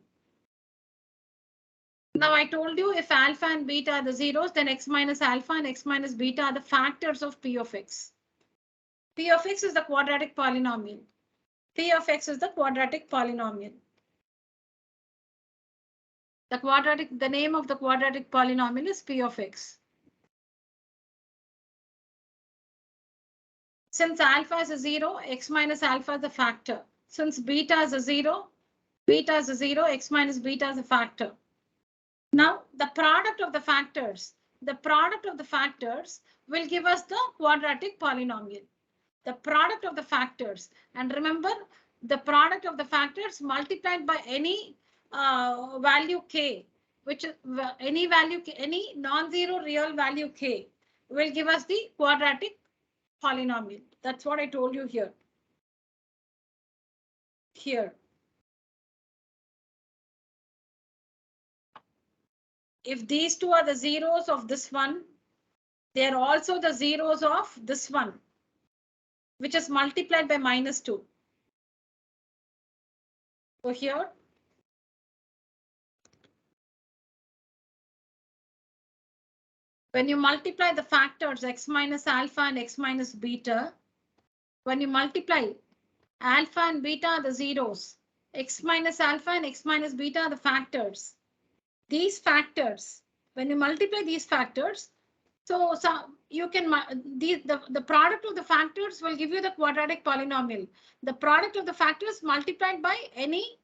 Now I told you if alpha and beta are the zeros, then x minus alpha and x minus beta are the factors of p of x. P of x is the quadratic polynomial. P of x is the quadratic polynomial. The name of the quadratic polynomial is p of x. Since alpha is a zero, x minus alpha is a factor. Since beta is a zero, x minus beta is a factor. Now the product of the factors. The product of the factors will give us the quadratic polynomial. The product of the factors. And remember, the product of the factors multiplied by any value k, which is any value, any non-zero real value k, will give us the quadratic polynomial. That's what I told you here. Here. If these two are the zeros of this one, they are also the zeros of this one, which is multiplied by -2. So here, when you multiply the factors x minus alpha and x minus beta, when you multiply alpha and beta are the zeros, x minus alpha and x minus beta are the factors. These factors, when you multiply these factors, so you can, the product of the factors will give you the quadratic polynomial. The product of the factors multiplied by any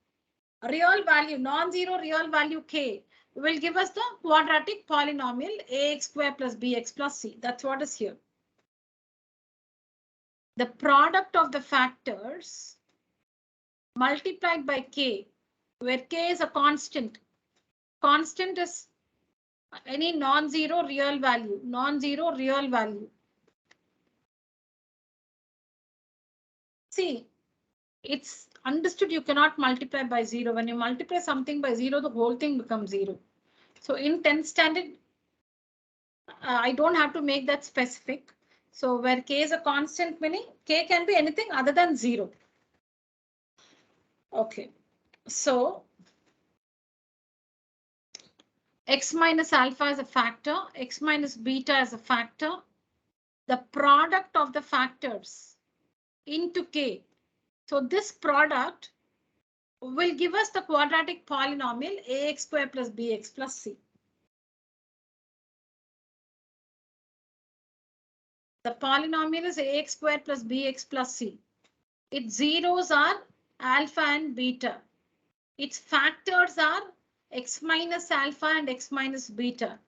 real value, non-zero real value k, will give us the quadratic polynomial ax square plus bx plus c. That's what is here. The product of the factors multiplied by k, where k is a constant. Constant is any non-zero real value, non-zero real value. See, it's understood you cannot multiply by 0. When you multiply something by 0, the whole thing becomes 0. So in 10th standard, I don't have to make that specific. So where k is a constant, meaning k can be anything other than 0. Okay, so x minus alpha is a factor, x minus beta is a factor. The product of the factors into k. So this product will give us the quadratic polynomial ax square plus bx plus c. The polynomial is ax square plus bx plus c. Its zeros are alpha and beta. Its factors are x minus alpha and x minus beta.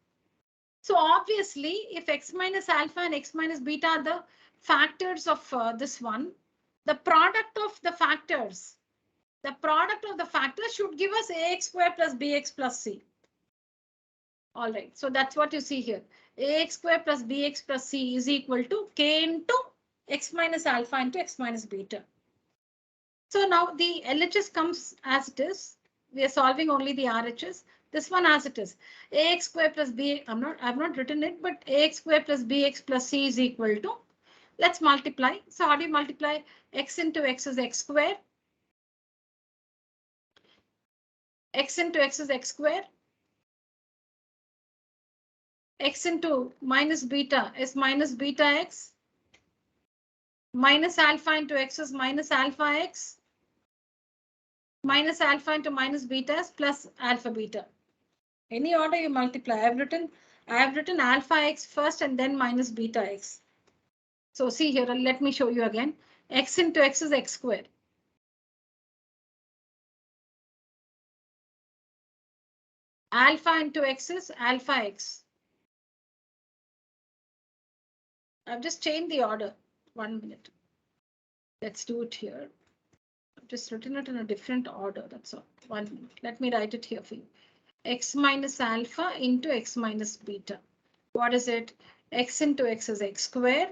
So obviously, if x minus alpha and x minus beta are the factors of this one, the product of the factors should give us ax square plus bx plus c. All right, so that's what you see here. Ax square plus bx plus c is equal to k into x minus alpha into x minus beta. So now the LHS comes as it is. We are solving only the RHS. This one as it is. Ax square plus b, I've not written it, but ax square plus bx plus c is equal to, let's multiply. So how do you multiply? X into x is x square. X into x is x square. X into minus beta is minus beta x. Minus alpha into x is minus alpha x. Minus alpha into minus beta is plus alpha beta. Any order you multiply. I have written alpha x first and then minus beta x. So see here, let me show you again. X into x is x square. Alpha into x is alpha x. I've just changed the order. 1 minute. Let's do it here. I've just written it in a different order. That's all. 1 minute. Let me write it here for you. X minus alpha into x minus beta. What is it? X into x is x square.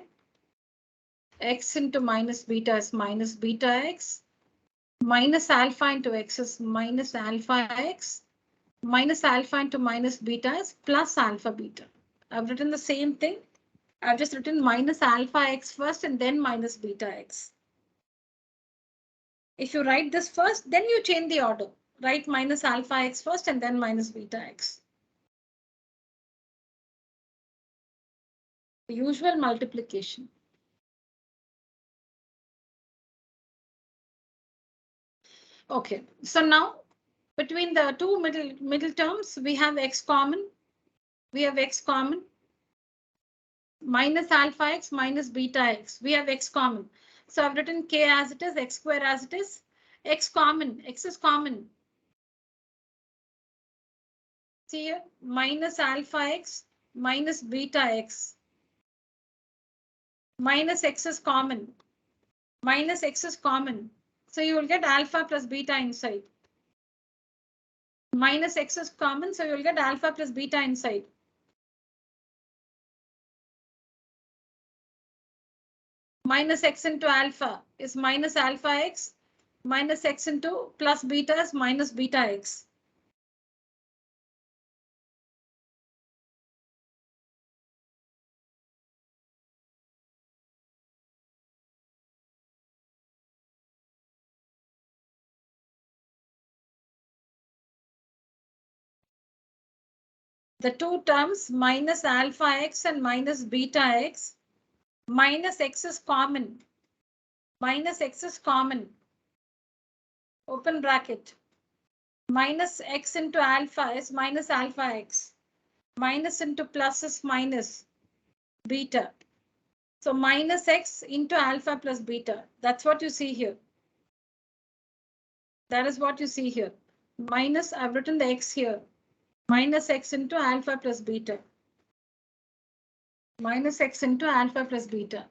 X into minus beta is minus beta x. Minus alpha into x is minus alpha x. Minus alpha into minus beta is plus alpha beta. I've written the same thing. I've just written minus alpha x first and then minus beta x. If you write this first, then you change the order. Write minus alpha x first and then minus beta x. The usual multiplication. Okay, so now between the two middle terms, we have x common. We have x common. Minus alpha x minus beta x. We have x common. So I've written k as it is, x square as it is. X common. X is common. See here, minus alpha x minus beta x. Minus x is common. Minus x is common. So you will get alpha plus beta inside. Minus x is common, so you will get alpha plus beta inside. Minus x into alpha is minus alpha x. Minus x into plus beta is minus beta x. The two terms minus alpha x and minus beta x. Minus x is common. Minus x is common. Open bracket. Minus x into alpha is minus alpha x. Minus into plus is minus beta. So minus x into alpha plus beta. That's what you see here. That is what you see here. Minus, I've written the x here. Minus x into alpha plus beta. Minus x into alpha plus beta.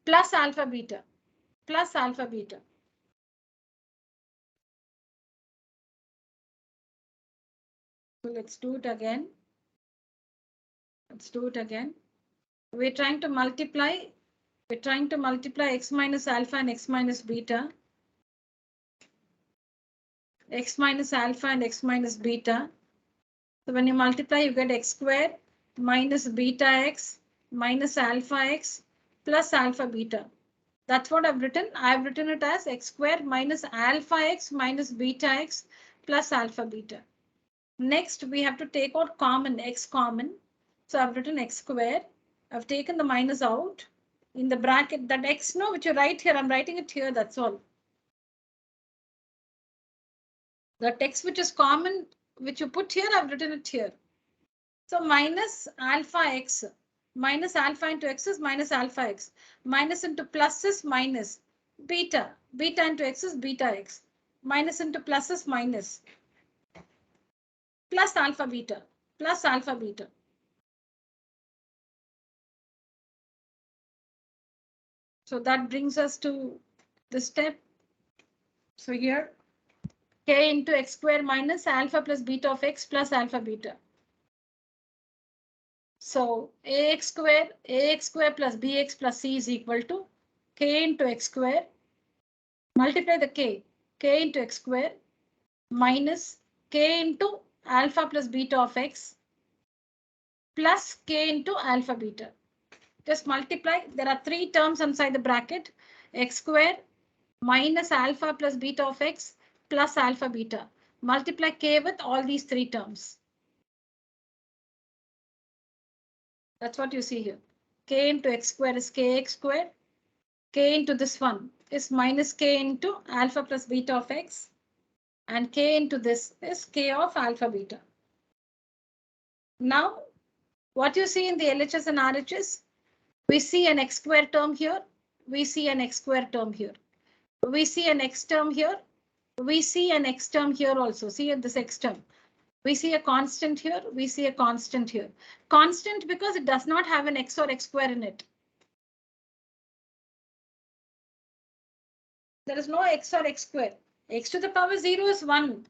Plus alpha beta. Plus alpha beta. So let's do it again. Let's do it again. We're trying to multiply. We're trying to multiply x minus alpha and x minus beta. X minus alpha and x minus beta. So when you multiply, you get x squared minus beta x minus alpha x plus alpha beta. That's what I've written. I've written it as x squared minus alpha x minus beta x plus alpha beta. Next, we have to take out common, x common. So I've written x squared. I've taken the minus out. In the bracket, that x, no, which you write here, I'm writing it here, that's all. The text which is common, which you put here, I've written it here. So minus alpha x. Minus alpha into x is minus alpha x. Minus into plus is minus. Beta. Beta into x is beta x. Minus into plus is minus. Plus alpha beta. Plus alpha beta. So that brings us to this step. So here, k into x square minus alpha plus beta of x plus alpha beta. So ax square plus bx plus c is equal to k into x square. Multiply the k into x square minus k into alpha plus beta of x plus k into alpha beta. Just multiply. There are three terms inside the bracket. X square minus alpha plus beta of x plus alpha beta. Multiply k with all these three terms. That's what you see here. K into x square is kx square. K into this one is minus k into alpha plus beta of x. And k into this is k of alpha beta. Now, what you see in the LHS and RHS, we see an x square term here. We see an x square term here. We see an x term here. We see an x term here also. See this x term. We see a constant here. We see a constant here. Constant because it does not have an x or x square in it. There is no x or x square. X to the power 0 is 1.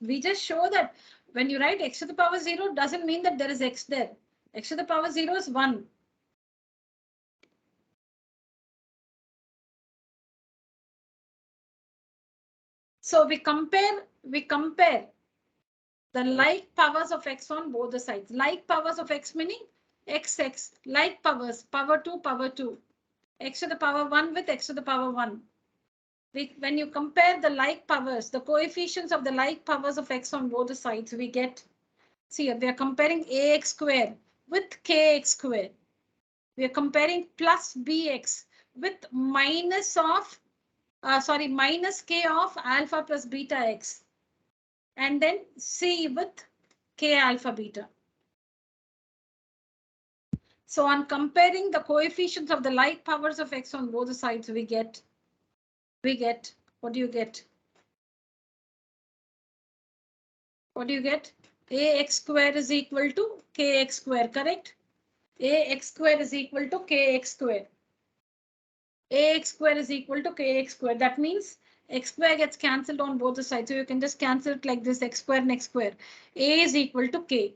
We just show that when you write x to the power 0 doesn't mean that there is x there. X to the power 0 is 1. So we compare the like powers of x on both the sides. Like powers of x meaning x, like powers, power 2, x to the power 1 with x to the power 1. When you compare the like powers, the coefficients of the like powers of x on both the sides, we get, see, we are comparing ax square with kx square. We are comparing plus bx with minus k of alpha plus beta x. And then c with k alpha beta. So on comparing the coefficients of the like powers of x on both sides, we get we get, what do you get? What do you get? Ax square is equal to kx square, correct? Ax square is equal to kx square. Ax square is equal to kx square. That means x square gets cancelled on both the sides. So you can just cancel it like this, x square and x square. A is equal to k.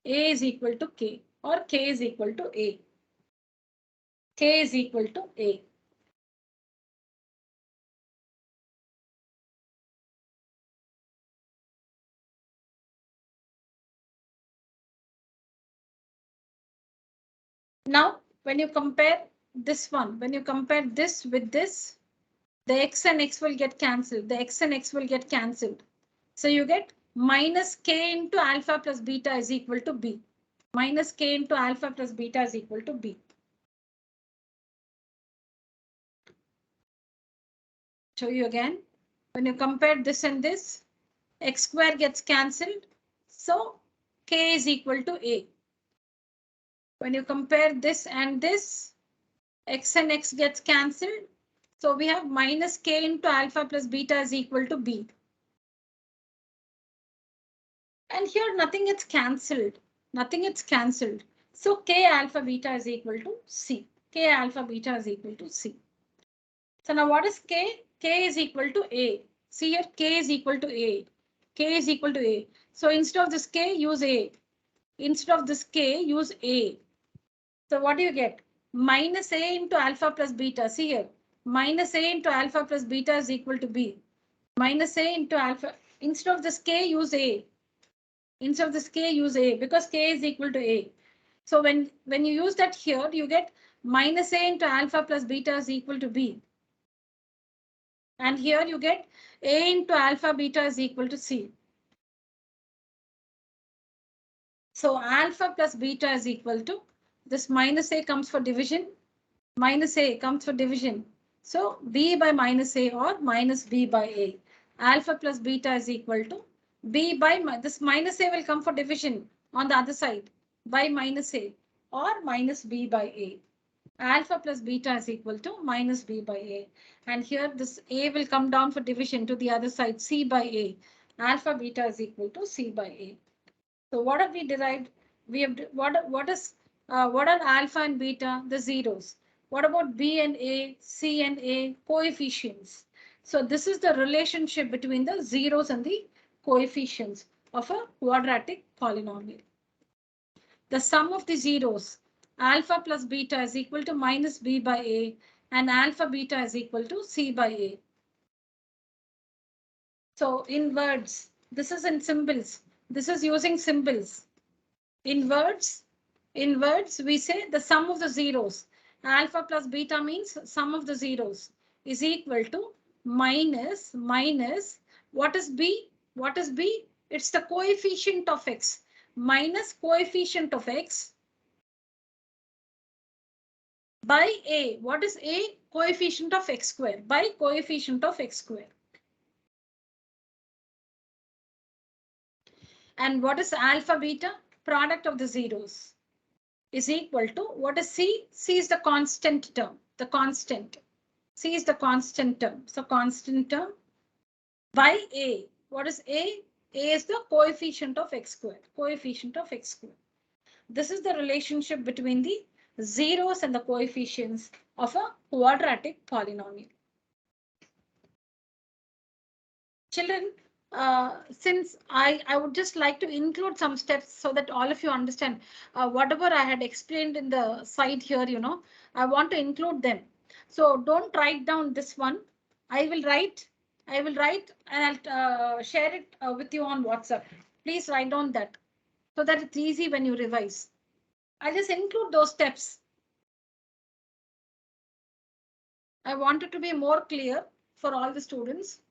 A is equal to k, or k is equal to a. K is equal to a. Now, when you compare this one, when you compare this with this, the x and x will get cancelled. The x and x will get cancelled. So you get minus k into alpha plus beta is equal to b. Minus k into alpha plus beta is equal to b. Show you again. When you compare this and this, x square gets cancelled. So k is equal to a. When you compare this and this, x and x gets cancelled. So we have minus k into alpha plus beta is equal to b. And here nothing gets cancelled. Nothing gets cancelled. So k alpha beta is equal to c. K alpha beta is equal to c. So now what is k? K is equal to a. See here, k is equal to a. K is equal to a. So instead of this k, use a. Instead of this k, use a. So what do you get? Minus a into alpha plus beta. See here, minus a into alpha plus beta is equal to b. Minus a into alpha. Instead of this k, use a. Instead of this k, use a, because k is equal to a. So when you use that here, you get minus a into alpha plus beta is equal to b. And here you get a into alpha beta is equal to c. So alpha plus beta is equal to, this minus a comes for division. Minus a comes for division. So b by minus a or minus b by a. Alpha plus beta is equal to b by, this minus a will come for division on the other side, by minus a or minus b by a. Alpha plus beta is equal to minus b by a. And here this a will come down for division to the other side, c by a. Alpha beta is equal to c by a. So what have we derived? We have, what are alpha and beta? The zeros. What about b and a, c and a? Coefficients. So this is the relationship between the zeros and the coefficients of a quadratic polynomial. The sum of the zeros, alpha plus beta is equal to minus b by a, and alpha beta is equal to c by a. So in words, this is in symbols. This is using symbols. In words, we say the sum of the zeros. Alpha plus beta means sum of the zeros is equal to minus, what is b? What is b? It's the coefficient of x, minus coefficient of x by a. What is a? Coefficient of x square, by coefficient of x square. And what is alpha beta? Product of the zeros is equal to, what is c? C is the constant term, the constant. C is the constant term. So constant term by a. What is a? A is the coefficient of x square, coefficient of x square. This is the relationship between the zeros and the coefficients of a quadratic polynomial. Children, since I would just like to include some steps so that all of you understand whatever I had explained in the side here, I want to include them. So don't write down this one. I will write and I'll share it with you on WhatsApp. Please write down that so that it's easy when you revise. I'll just include those steps. I want it to be more clear for all the students.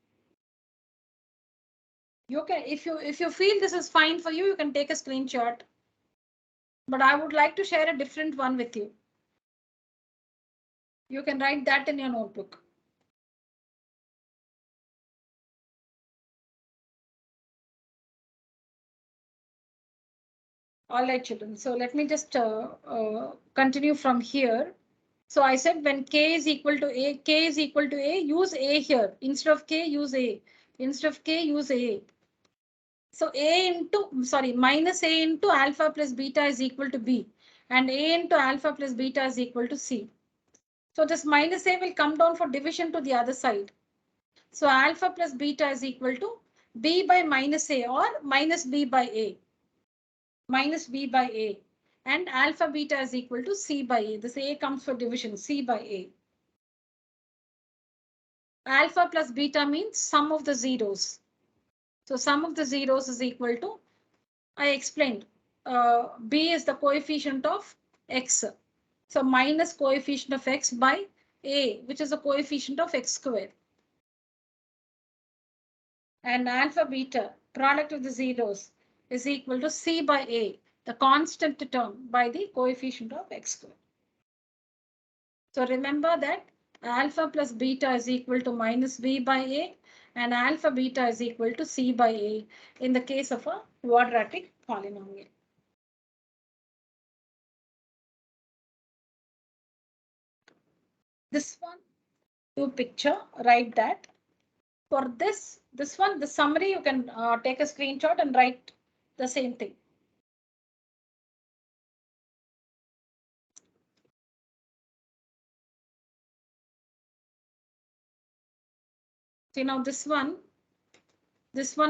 You can, if you feel this is fine for you, you can take a screenshot. But I would like to share a different one with you. You can write that in your notebook. All right, children. So let me just continue from here. So I said when k is equal to a, use a here. Instead of k, use a. Instead of k, use a. So minus a into alpha plus beta is equal to b. And a into alpha plus beta is equal to c. So this minus a will come down for division to the other side. So alpha plus beta is equal to b by minus a or minus b by a. Minus b by a. And alpha beta is equal to c by a. This a comes for division, c by a. Alpha plus beta means sum of the zeros. So sum of the zeros is equal to, I explained, b is the coefficient of x. So minus coefficient of x by a, which is the coefficient of x square. And alpha beta, product of the zeros, is equal to c by a, the constant term by the coefficient of x square. So remember that alpha plus beta is equal to minus b by a and alpha beta is equal to c by a in the case of a quadratic polynomial. This one, you picture, write that. For this one, the summary, you can take a screenshot and write the same thing. See now this one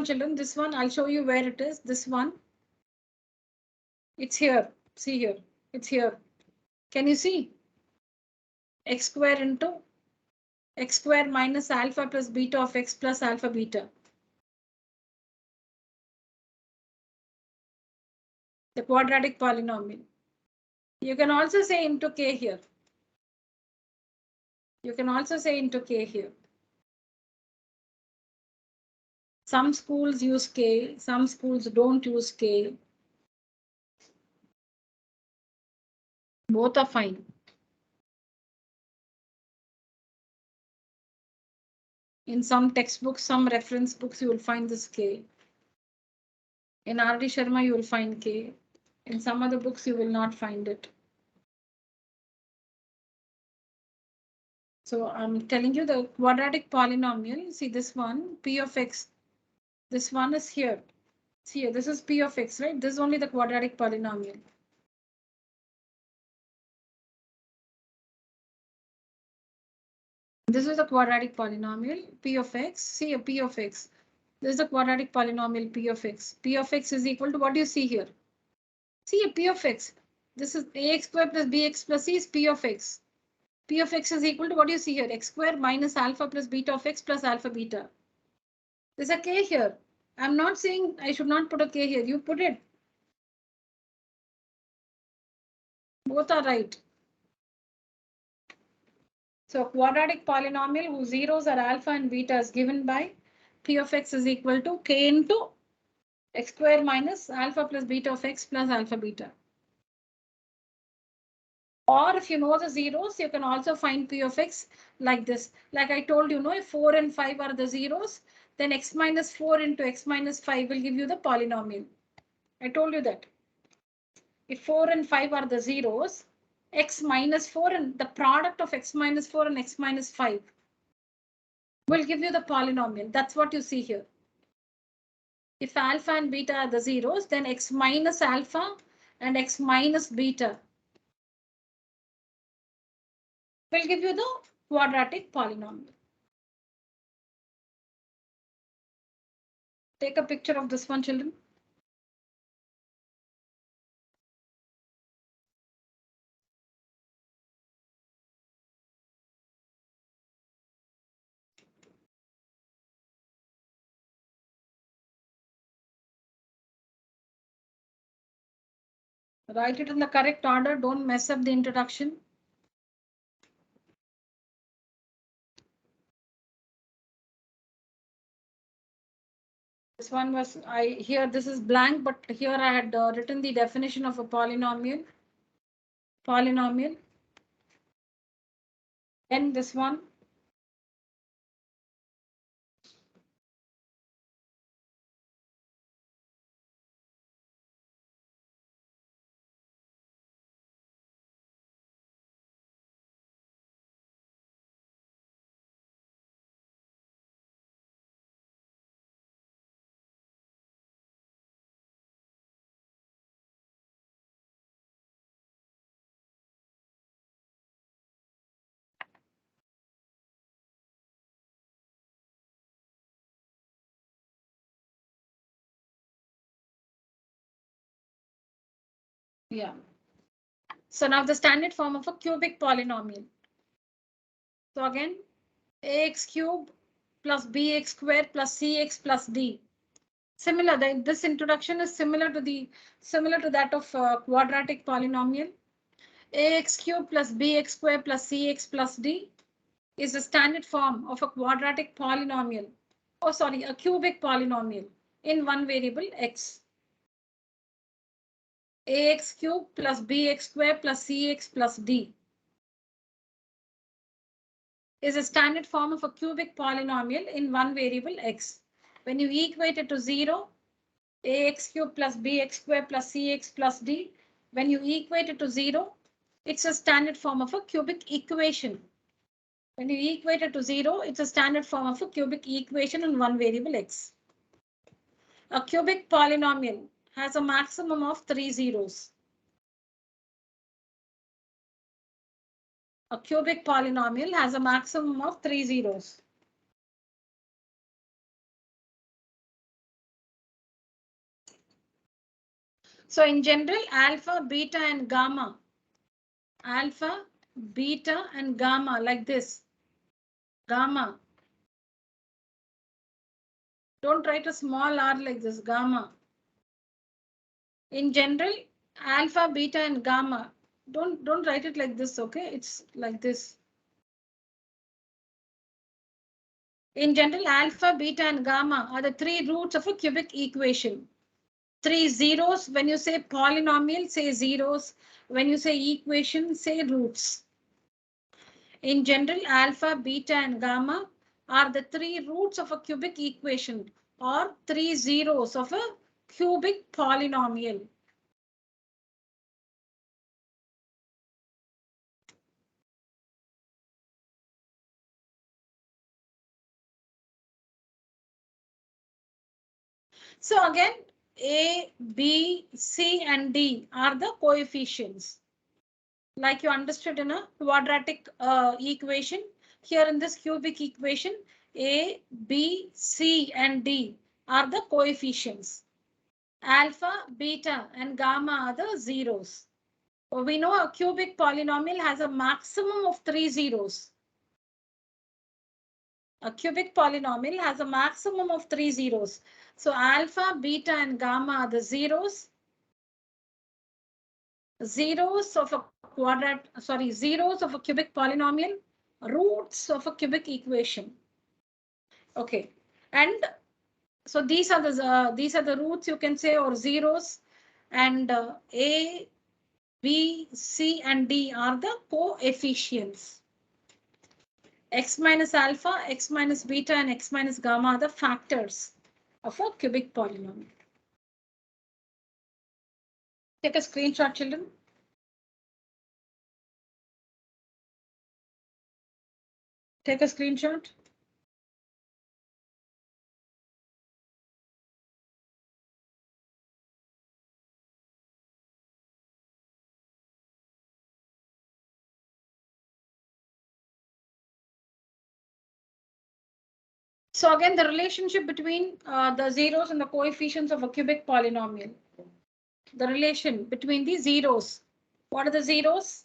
children, this one, I'll show you where it is. This one, it's here. See here, it's here. Can you see? X square into x square minus alpha plus beta of x plus alpha beta. The quadratic polynomial. You can also say into k here. You can also say into k here. Some schools use k, some schools don't use k. Both are fine. In some textbooks, some reference books, you will find this k. In R.D. Sharma, you will find k. In some other books, you will not find it. So I'm telling you the quadratic polynomial. See this one, p of x. This one is here. See here, this is p of x, right? This is only the quadratic polynomial. This is the quadratic polynomial, p of x. See a p of x. This is the quadratic polynomial, p of x. P of x is equal to what do you see here? See a p of x. This is ax square plus bx plus c is p of x. P of x is equal to what do you see here? X square minus alpha plus beta of x plus alpha beta. There's a k here. I'm not saying I should not put a k here. You put it. Both are right. So quadratic polynomial whose zeros are alpha and beta is given by p of x is equal to k into x square minus alpha plus beta of x plus alpha beta. Or if you know the zeros, you can also find p of x like this. Like I told you, if 4 and 5 are the zeros, then x minus 4 into x minus 5 will give you the polynomial. I told you that. If 4 and 5 are the zeros, x minus 4 and the product of x minus 4 and x minus 5 will give you the polynomial. That's what you see here. If alpha and beta are the zeros, then x minus alpha and x minus beta will give you the quadratic polynomial. Take a picture of this one, children. Write it in the correct order. Don't mess up the introduction. This one was, this is blank, but here I had written the definition of a polynomial. Then this one. Yeah. So now the standard form of a cubic polynomial. So again, ax cube plus bx squared plus cx plus d. Similar, this introduction is similar to that of quadratic polynomial. Ax cube plus bx squared plus cx plus d is the standard form of a quadratic polynomial. Oh, sorry, a cubic polynomial in one variable x. Ax cube plus bx squared plus cx plus d is a standard form of a cubic polynomial in one variable x. When you equate it to 0, ax cube plus bx squared plus cx plus d, when you equate it to 0, it's a standard form of a cubic equation. When you equate it to 0, it's a standard form of a cubic equation in one variable x. A cubic polynomial has a maximum of 3 zeros. A cubic polynomial has a maximum of 3 zeros. So in general, alpha, beta, and gamma, like this, gamma. Don't write a small r like this, gamma. In general, alpha, beta, and gamma, don't write it like this, okay? It's like this. In general, alpha, beta, and gamma are the 3 roots of a cubic equation. 3 zeros. When you say polynomial, say zeros. When you say equation, say roots. In general, alpha, beta, and gamma are the 3 roots of a cubic equation or 3 zeros of a cubic polynomial. So again, A, B, C, and D are the coefficients. Like you understood in a quadratic equation, here in this cubic equation, A, B, C, and D are the coefficients. Alpha, beta, and gamma are the zeros. We know a cubic polynomial has a maximum of 3 zeros. A cubic polynomial has a maximum of 3 zeros. So alpha, beta, and gamma are the zeros. Zeros of a zeros of a cubic polynomial, roots of a cubic equation. Okay, and so these are the roots, you can say, or zeros, and A, B, C, and D are the coefficients. X minus alpha, X minus beta, and X minus gamma are the factors of a cubic polynomial. Take a screenshot, children. Take a screenshot. So again, the relationship between the zeros and the coefficients of a cubic polynomial. The relation between the zeros. What are the zeros?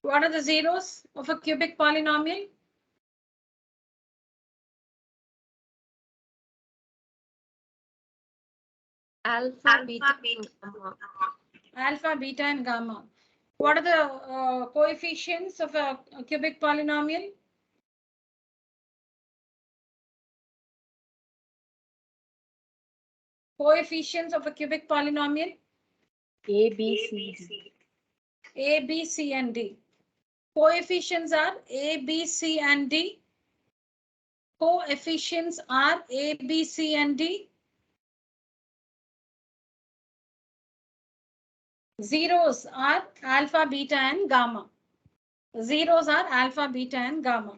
What are the zeros of a cubic polynomial? Alpha, beta, and gamma. Alpha, beta, and gamma. What are the coefficients of a cubic polynomial? Coefficients of a cubic polynomial? A, B, C, D. A, B, C, and D. Coefficients are A, B, C, and D. Coefficients are A, B, C, and D. Zeros are alpha, beta, and gamma. Zeros are alpha, beta, and gamma.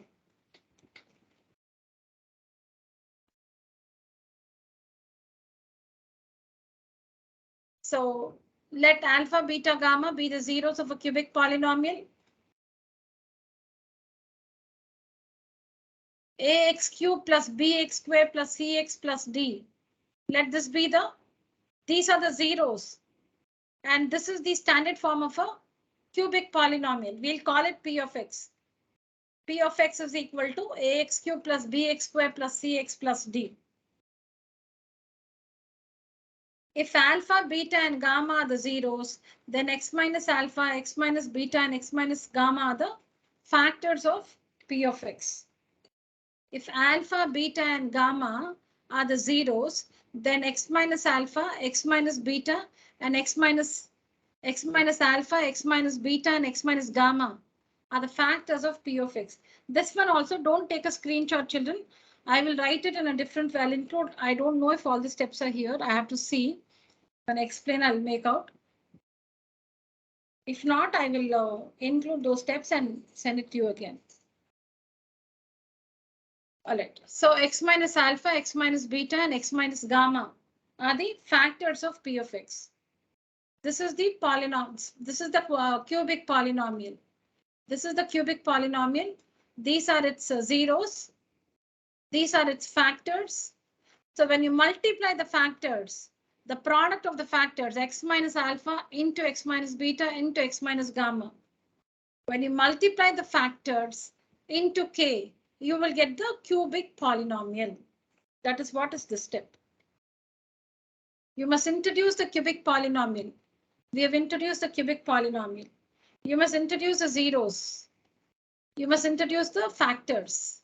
So let alpha, beta, gamma be the zeros of a cubic polynomial. Ax cube plus bx squared plus cx plus d. Let this be these are the zeros. And this is the standard form of a cubic polynomial. We'll call it P of x. P of x is equal to ax cube plus bx square plus cx plus d. If alpha, beta, and gamma are the zeros, then x minus alpha, x minus beta, and x minus gamma are the factors of P of x. If alpha, beta, and gamma are the zeros, then x minus alpha, x minus beta, and x minus alpha, x minus beta, and x minus gamma are the factors of P of x. This one also, don't take a screenshot, children. I will write it in a different value include. I don't know if all the steps are here. I have to see. When I explain, I'll make out. If not, I will include those steps and send it to you again. All right. So x minus alpha, x minus beta, and x minus gamma are the factors of P of x. This is the polynomial. This is the cubic polynomial. This is the cubic polynomial. These are its zeros. These are its factors. So when you multiply the factors, the product of the factors, x minus alpha into x minus beta into x minus gamma. When you multiply the factors into k, you will get the cubic polynomial. That is what is this step. You must introduce the cubic polynomial. We have introduced the cubic polynomial. You must introduce the zeros. You must introduce the factors.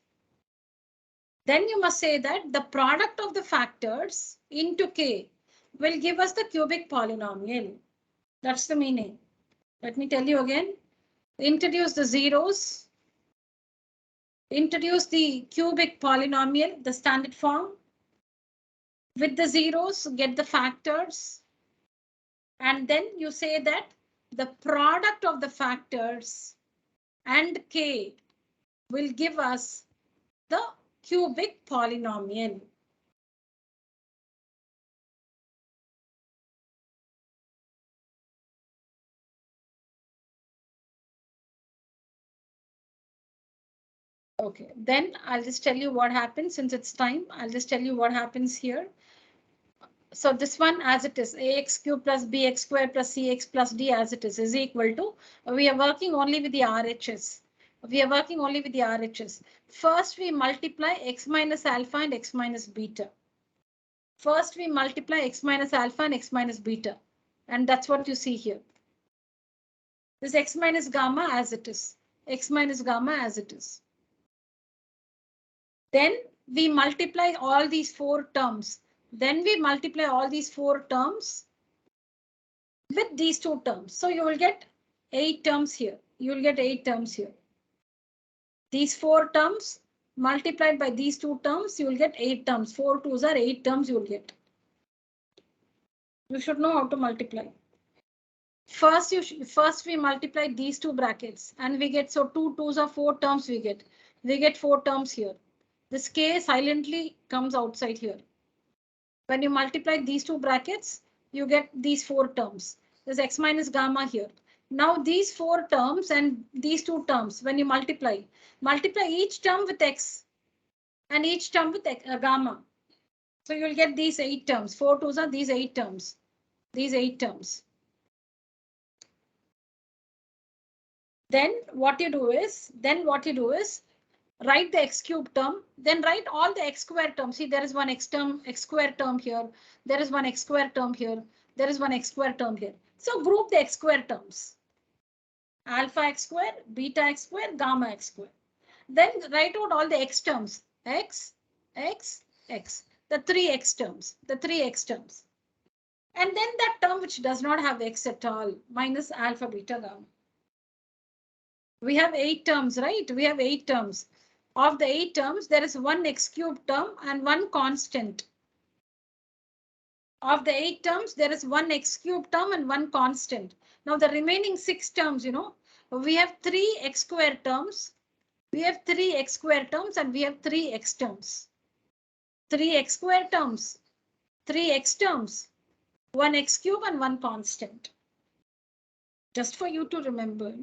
Then you must say that the product of the factors into k will give us the cubic polynomial. That's the meaning. Let me tell you again. Introduce the zeros. Introduce the cubic polynomial, the standard form. With the zeros, get the factors. And then you say that the product of the factors and k will give us the cubic polynomial. Okay, then I'll just tell you what happens since it's time. I'll just tell you what happens here. So this one as it is, ax cube plus bx square plus cx plus d as it is equal to, we are working only with the RHS. We are working only with the RHS. First, we multiply x minus alpha and x minus beta. First, we multiply x minus alpha and x minus beta. And that's what you see here. This x minus gamma as it is. X minus gamma as it is. Then we multiply all these four terms. Then we multiply all these four terms with these two terms. So you will get 8 terms here. You will get 8 terms here. These 4 terms multiplied by these 2 terms, you will get 8 terms. 4 2s are 8 terms you will get. You should know how to multiply. First we multiply these 2 brackets and we get, so 2 2s are 4 terms we get. We get 4 terms here. This k silently comes outside here. When you multiply these 2 brackets, you get these 4 terms. There's x minus gamma here. Now these 4 terms and these 2 terms, when you multiply each term with x and each term with gamma. So you'll get these 8 terms. 4 2s are these 8 terms. These 8 terms. Then what you do is write the x cube term, then write all the x square terms. See, there is one x square term here. There is one x square term here. There is one x square term here. So group the x square terms. Alpha x square, beta x square, gamma x square. Then write out all the x terms. X, x, x. The 3 x terms. The 3 x terms. And then that term which does not have x at all, minus alpha, beta, gamma. We have 8 terms, right? We have 8 terms. Of the 8 terms, there is one x cube term and one constant. Of the 8 terms, there is one x cube term and one constant. Now the remaining 6 terms, we have 3 x square terms. We have 3 x square terms and we have 3 x terms. 3 x square terms, 3 x terms, 1 x cube and 1 constant. Just for you to remember,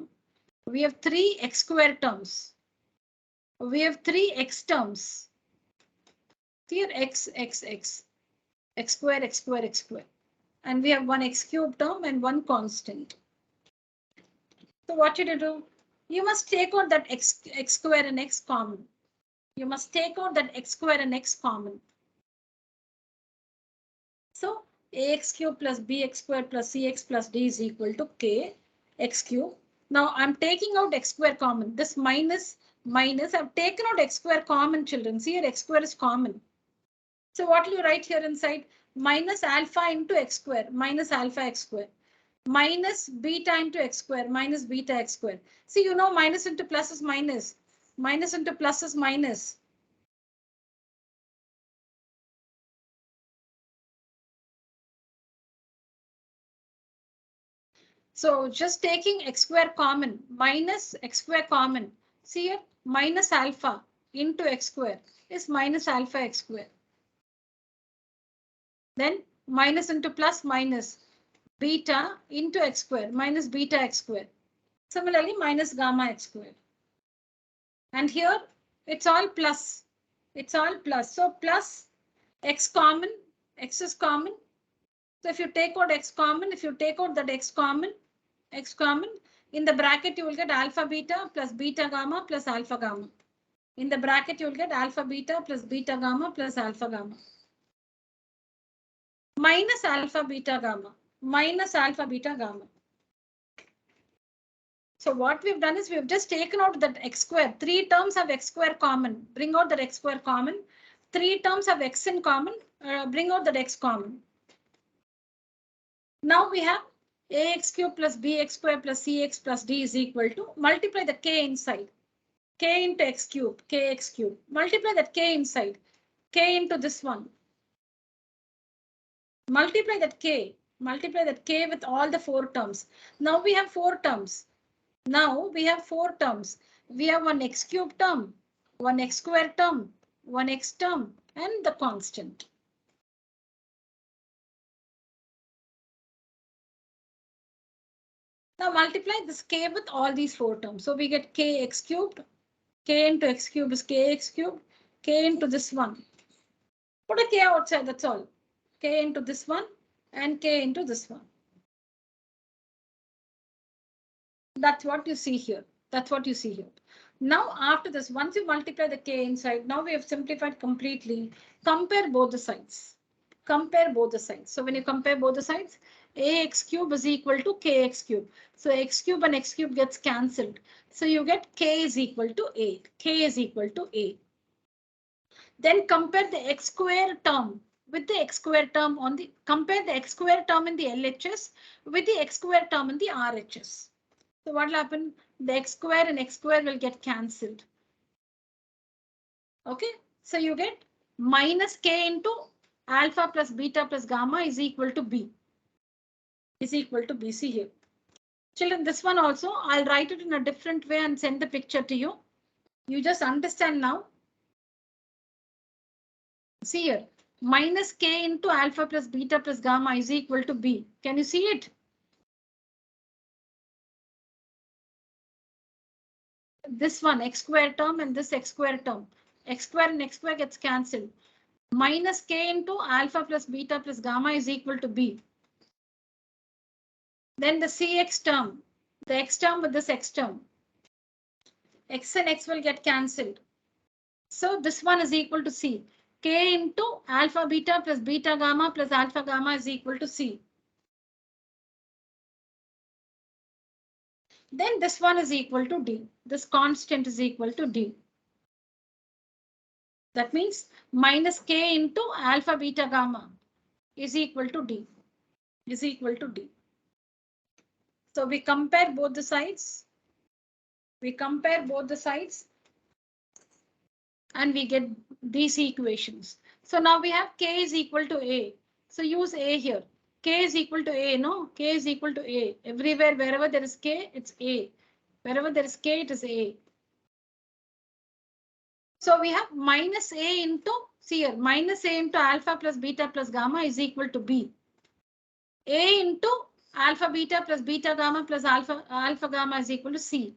we have 3 x square terms. We have 3 x terms. Here x square, x square, x square. and we have one x cube term and one constant. So what you do? You must take out that x square and x common. You must take out that x square and x common. So ax cube plus bx square plus cx plus d is equal to k x cube. Now I'm taking out x square common. This minus, I've taken out x square common, children. See here, x square is common. So what will you write here inside? Minus alpha into x square, minus alpha x square, minus beta into x square, minus beta x square. See, you know, minus into plus is minus, minus into plus is minus. So just taking x square common, minus x square common. See here, minus alpha into x square is minus alpha x square. Then minus into plus minus beta into x square minus beta x square. Similarly, minus gamma x square. And here it's all plus. It's all plus. So plus x common, x is common. So if you take out x common, if you take out that x common, in the bracket you will get alpha beta plus beta gamma plus alpha gamma. In the bracket you will get alpha beta plus beta gamma plus alpha gamma. Minus alpha beta gamma, minus alpha beta gamma. So what we've done is we've just taken out that x square. 3 terms have x square common. Bring out that x square common. 3 terms have x in common. Bring out that x common. Now we have ax cube plus bx square plus cx plus d is equal to, multiply the k inside. K into x cube, kx cube. Multiply that k inside. K into this one. Multiply that k with all the 4 terms. Now we have 4 terms. Now we have 4 terms. We have one x cube term, one x square term, one x term, and the constant. Now multiply this k with all these 4 terms. So we get k x cubed. K into x cube is kx cubed. K into this one. Put a k outside, that's all. K into this one and k into this one. That's what you see here. That's what you see here. Now after this, once you multiply the k inside, now we have simplified completely. Compare both the sides. Compare both the sides. So when you compare both the sides, ax cube is equal to kx cube. So x cube and x cube gets cancelled. So you get k is equal to a. K is equal to a. Then compare the x square term with the x square term on the, compare the x square term in the LHS with the x square term in the RHS. So what will happen? The x square and x square will get cancelled. Okay, so you get minus k into alpha plus beta plus gamma is equal to b. Is equal to b. See here. Children, this one also, I'll write it in a different way and send the picture to you. You just understand now. See here. Minus k into alpha plus beta plus gamma is equal to b. Can you see it? This one x square term and this x square term. X square and x square gets cancelled. Minus k into alpha plus beta plus gamma is equal to b. Then the cx term, the x term with this x term. X and x will get cancelled. So this one is equal to c. K into alpha beta plus beta gamma plus alpha gamma is equal to c. Then this one is equal to d. This constant is equal to d. That means minus k into alpha beta gamma is equal to d. Is equal to d. So we compare both the sides. We compare both the sides. And we get these equations. So now we have k is equal to a. So use a here. K is equal to a, no? K is equal to a. Everywhere, wherever there is k, it's a. Wherever there is k, it is a. So we have minus a into, see here, minus a into alpha plus beta plus gamma is equal to b. A into alpha beta plus beta gamma plus alpha gamma is equal to c.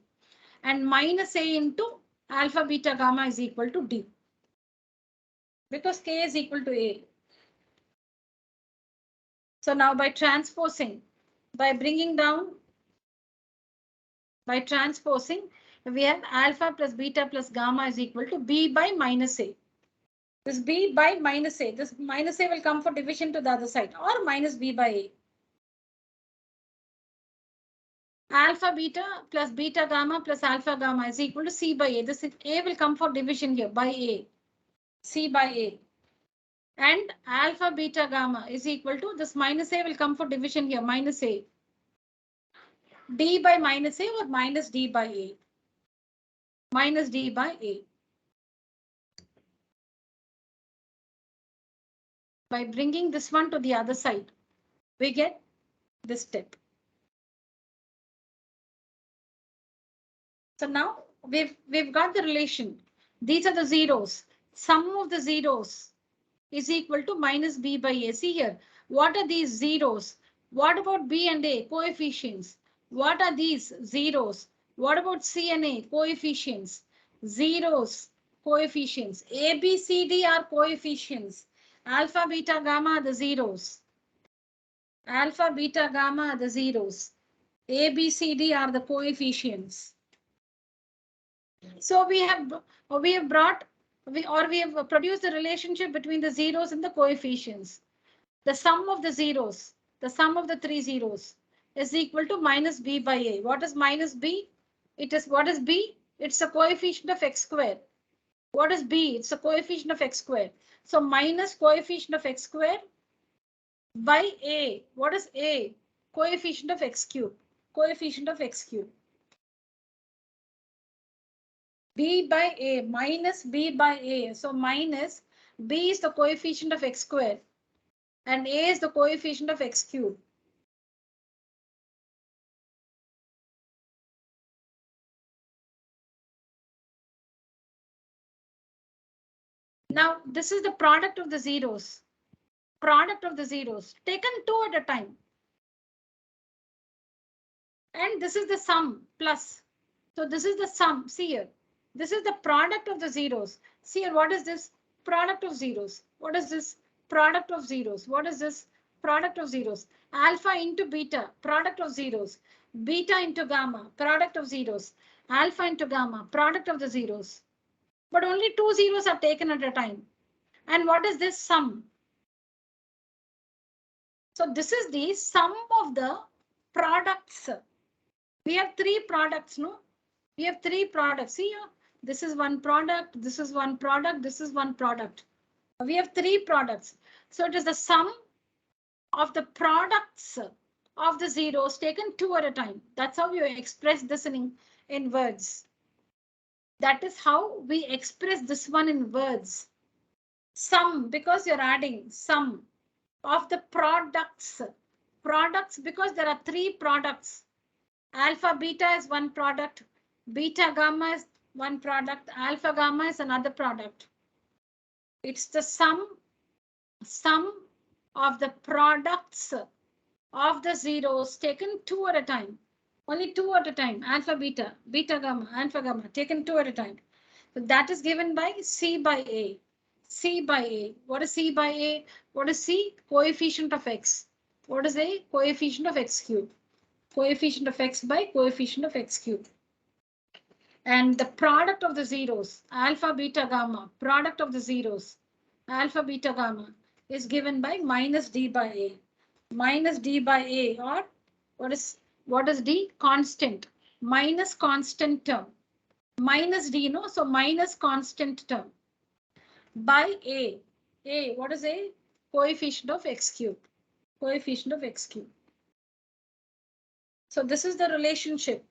And minus a into alpha beta gamma is equal to d. Because k is equal to a. So now by transposing, by bringing down, by transposing, we have alpha plus beta plus gamma is equal to b by minus a. This b by minus a, this minus a will come for division to the other side, or minus b by a. Alpha beta plus beta gamma plus alpha gamma is equal to c by a. This a will come for division here by a, c by a. And alpha beta gamma is equal to this minus a will come for division here, minus a. D by minus a or minus d by a. Minus d by a. By bringing this one to the other side, we get this step. So now we've got the relation. These are the zeros. Sum of the zeros is equal to minus b by a. See here, what are these zeros? What about b and a coefficients? What are these zeros? What about c and a coefficients? Zeros, coefficients. A, B, C, D are coefficients. Alpha, beta, gamma are the zeros. Alpha, beta, gamma are the zeros. A, B, C, D are the coefficients. So we have produced the relationship between the zeros and the coefficients. The sum of the zeros, the sum of the three zeros is equal to minus b by a. What is minus b? What is b? It's a coefficient of x squared. What is b? It's a coefficient of x squared. So minus coefficient of x squared by a. What is a? Coefficient of x cube. Coefficient of x cube. B by a minus b by a. So minus b is the coefficient of x squared and a is the coefficient of x cube. Now this is the product of the zeros. Product of the zeros taken two at a time. And this is the sum plus. So this is the sum. See here. This is the product of the zeros. See here, what is this? Product of zeros. What is this? Product of zeros. What is this? Product of zeros. Alpha into beta, product of zeros. Beta into gamma, product of zeros. Alpha into gamma, product of the zeros. But only two zeros are taken at a time. And what is this sum? So this is the sum of the products. We have three products, no? We have three products. See here, this is one product, this is one product, this is one product. We have three products. So it is the sum of the products of the zeros taken two at a time. That's how you express this in words. That is how we express this one in words. Sum, because you're adding sum of the products. Products, because there are three products. Alpha, beta is one product. Beta, gamma is one product. Alpha, gamma is another product. It's the sum of the products of the zeros taken two at a time. Only two at a time. Alpha, beta, beta, gamma, alpha, gamma, taken two at a time. So that is given by C by A. C by A. What is C by A? What is C? Coefficient of X. What is A? Coefficient of X cube. Coefficient of X by coefficient of X cube. And the product of the zeros, alpha, beta, gamma, product of the zeros, alpha, beta, gamma, is given by minus D by A. Minus D by A, or what is D? Constant. Minus constant term. Minus D, no? So minus constant term. By A. A, what is A? Coefficient of X cube. Coefficient of X cube. So this is the relationship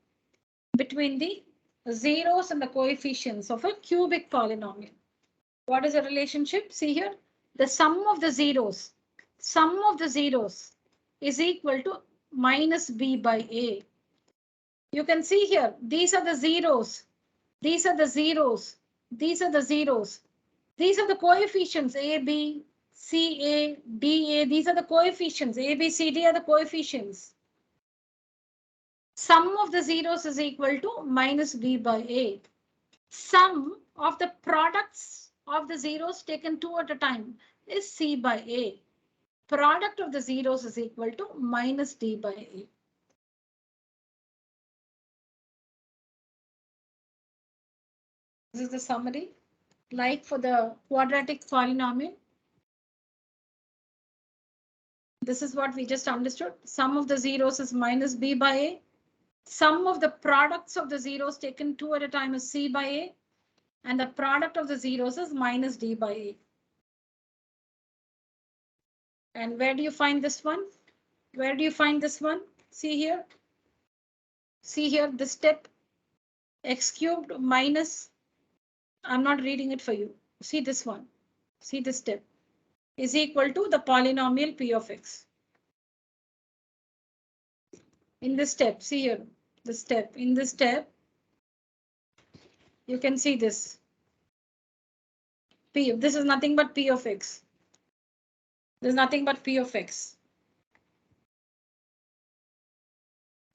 between the zeros and the coefficients of a cubic polynomial. What is the relationship? See here, the sum of the zeros is equal to minus b by a. You can see here, these are the zeros. These are the zeros. These are the zeros. These are the coefficients a, b, c, a, d, a. These are the coefficients. A, b, c, d are the coefficients. Sum of the zeros is equal to minus b by a. Sum of the products of the zeros taken two at a time is c by a. product of the zeros is equal to minus d by a. This is the summary. Like for the quadratic polynomial, this is what we just understood. Sum of the zeros is minus b by a. Sum of the products of the zeros taken two at a time is c by a. And the product of the zeros is minus d by a. And where do you find this one? Where do you find this one? See here. See here, this step. X cubed minus, I'm not reading it for you. See this one. See this step. Is equal to the polynomial p of x. In this step, see here, the step. In this step, you can see this. P, this is nothing but p of x. There's nothing but p of x.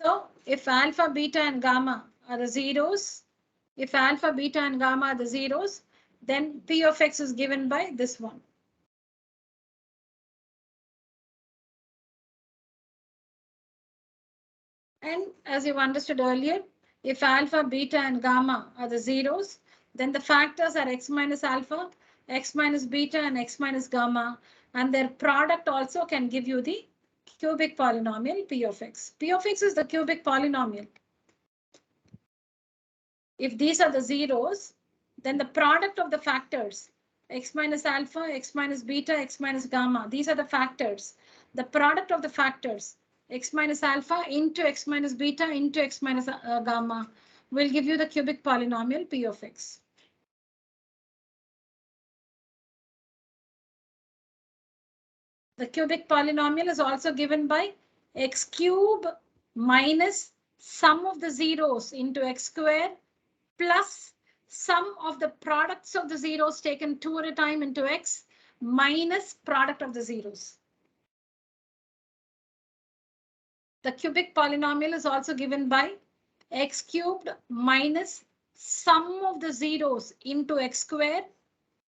So if alpha, beta, and gamma are the zeros, if alpha, beta, and gamma are the zeros, then p of x is given by this one. And as you've understood earlier, if alpha, beta, and gamma are the zeros, then the factors are x minus alpha, x minus beta, and x minus gamma, and their product also can give you the cubic polynomial p of x. P of x is the cubic polynomial. If these are the zeros, then the product of the factors, x minus alpha, x minus beta, x minus gamma, these are the factors. The product of the factors, x minus alpha into x minus beta into x minus gamma, will give you the cubic polynomial p of x. The cubic polynomial is also given by x cube minus sum of the zeros into x square plus sum of the products of the zeros taken two at a time into x minus product of the zeros. The cubic polynomial is also given by x cubed minus sum of the zeros into x square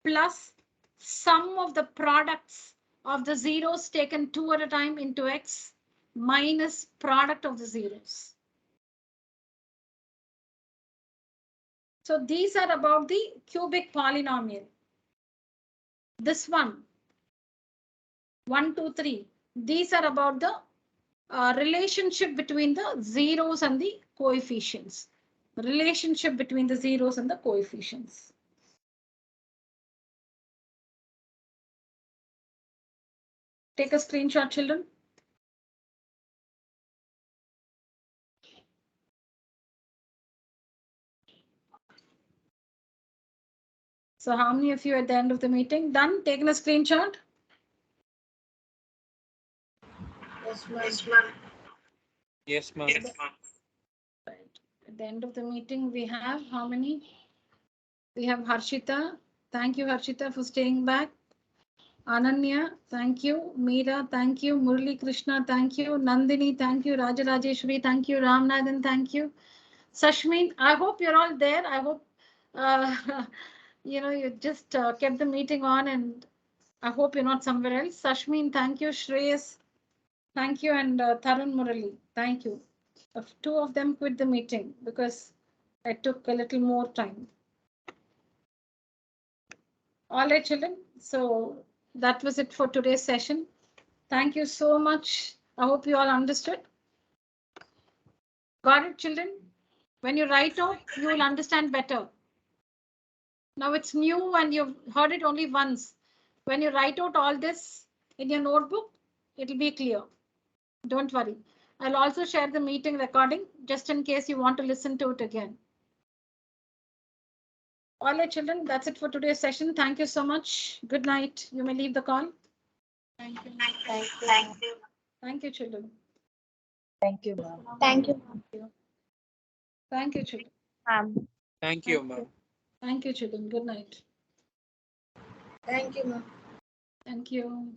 plus sum of the products of the zeros taken two at a time into x minus product of the zeros. So these are about the cubic polynomial. This one, 1, 2, 3. These are about the relationship between the zeros and the coefficients. Relationship between the zeros and the coefficients. Take a screenshot, children. So how many of you at the end of the meeting done? Taken a screenshot? Yes, ma'am. Yes, ma'am. Right. At the end of the meeting, we have how many? We have Harshita. Thank you, Harshita, for staying back. Ananya, thank you. Meera, thank you. Murli Krishna, thank you. Nandini, thank you. Rajarajeshwari, thank you. Ramnathan, thank you. Sashmin, I hope you're all there. I hope you just kept the meeting on, and I hope you're not somewhere else. Sashmin, thank you. Shreyas, thank you. And Tarun Murali, thank you. Two of them quit the meeting because I took a little more time. All right, children. So that was it for today's session. Thank you so much. I hope you all understood. Got it, children? When you write out, you will understand better. Now it's new and you've heard it only once. When you write out all this in your notebook, it'll be clear. Don't worry. I'll also share the meeting recording just in case you want to listen to it again. All right, children, that's it for today's session. Thank you so much. Good night. You may leave the call. Thank you. Thank you. Thank you, children. Thank you, ma'am. Thank you, Thank you, children. ma'am. Thank you, ma'am. Thank you, children. Good night. Thank you, ma'am. Thank you.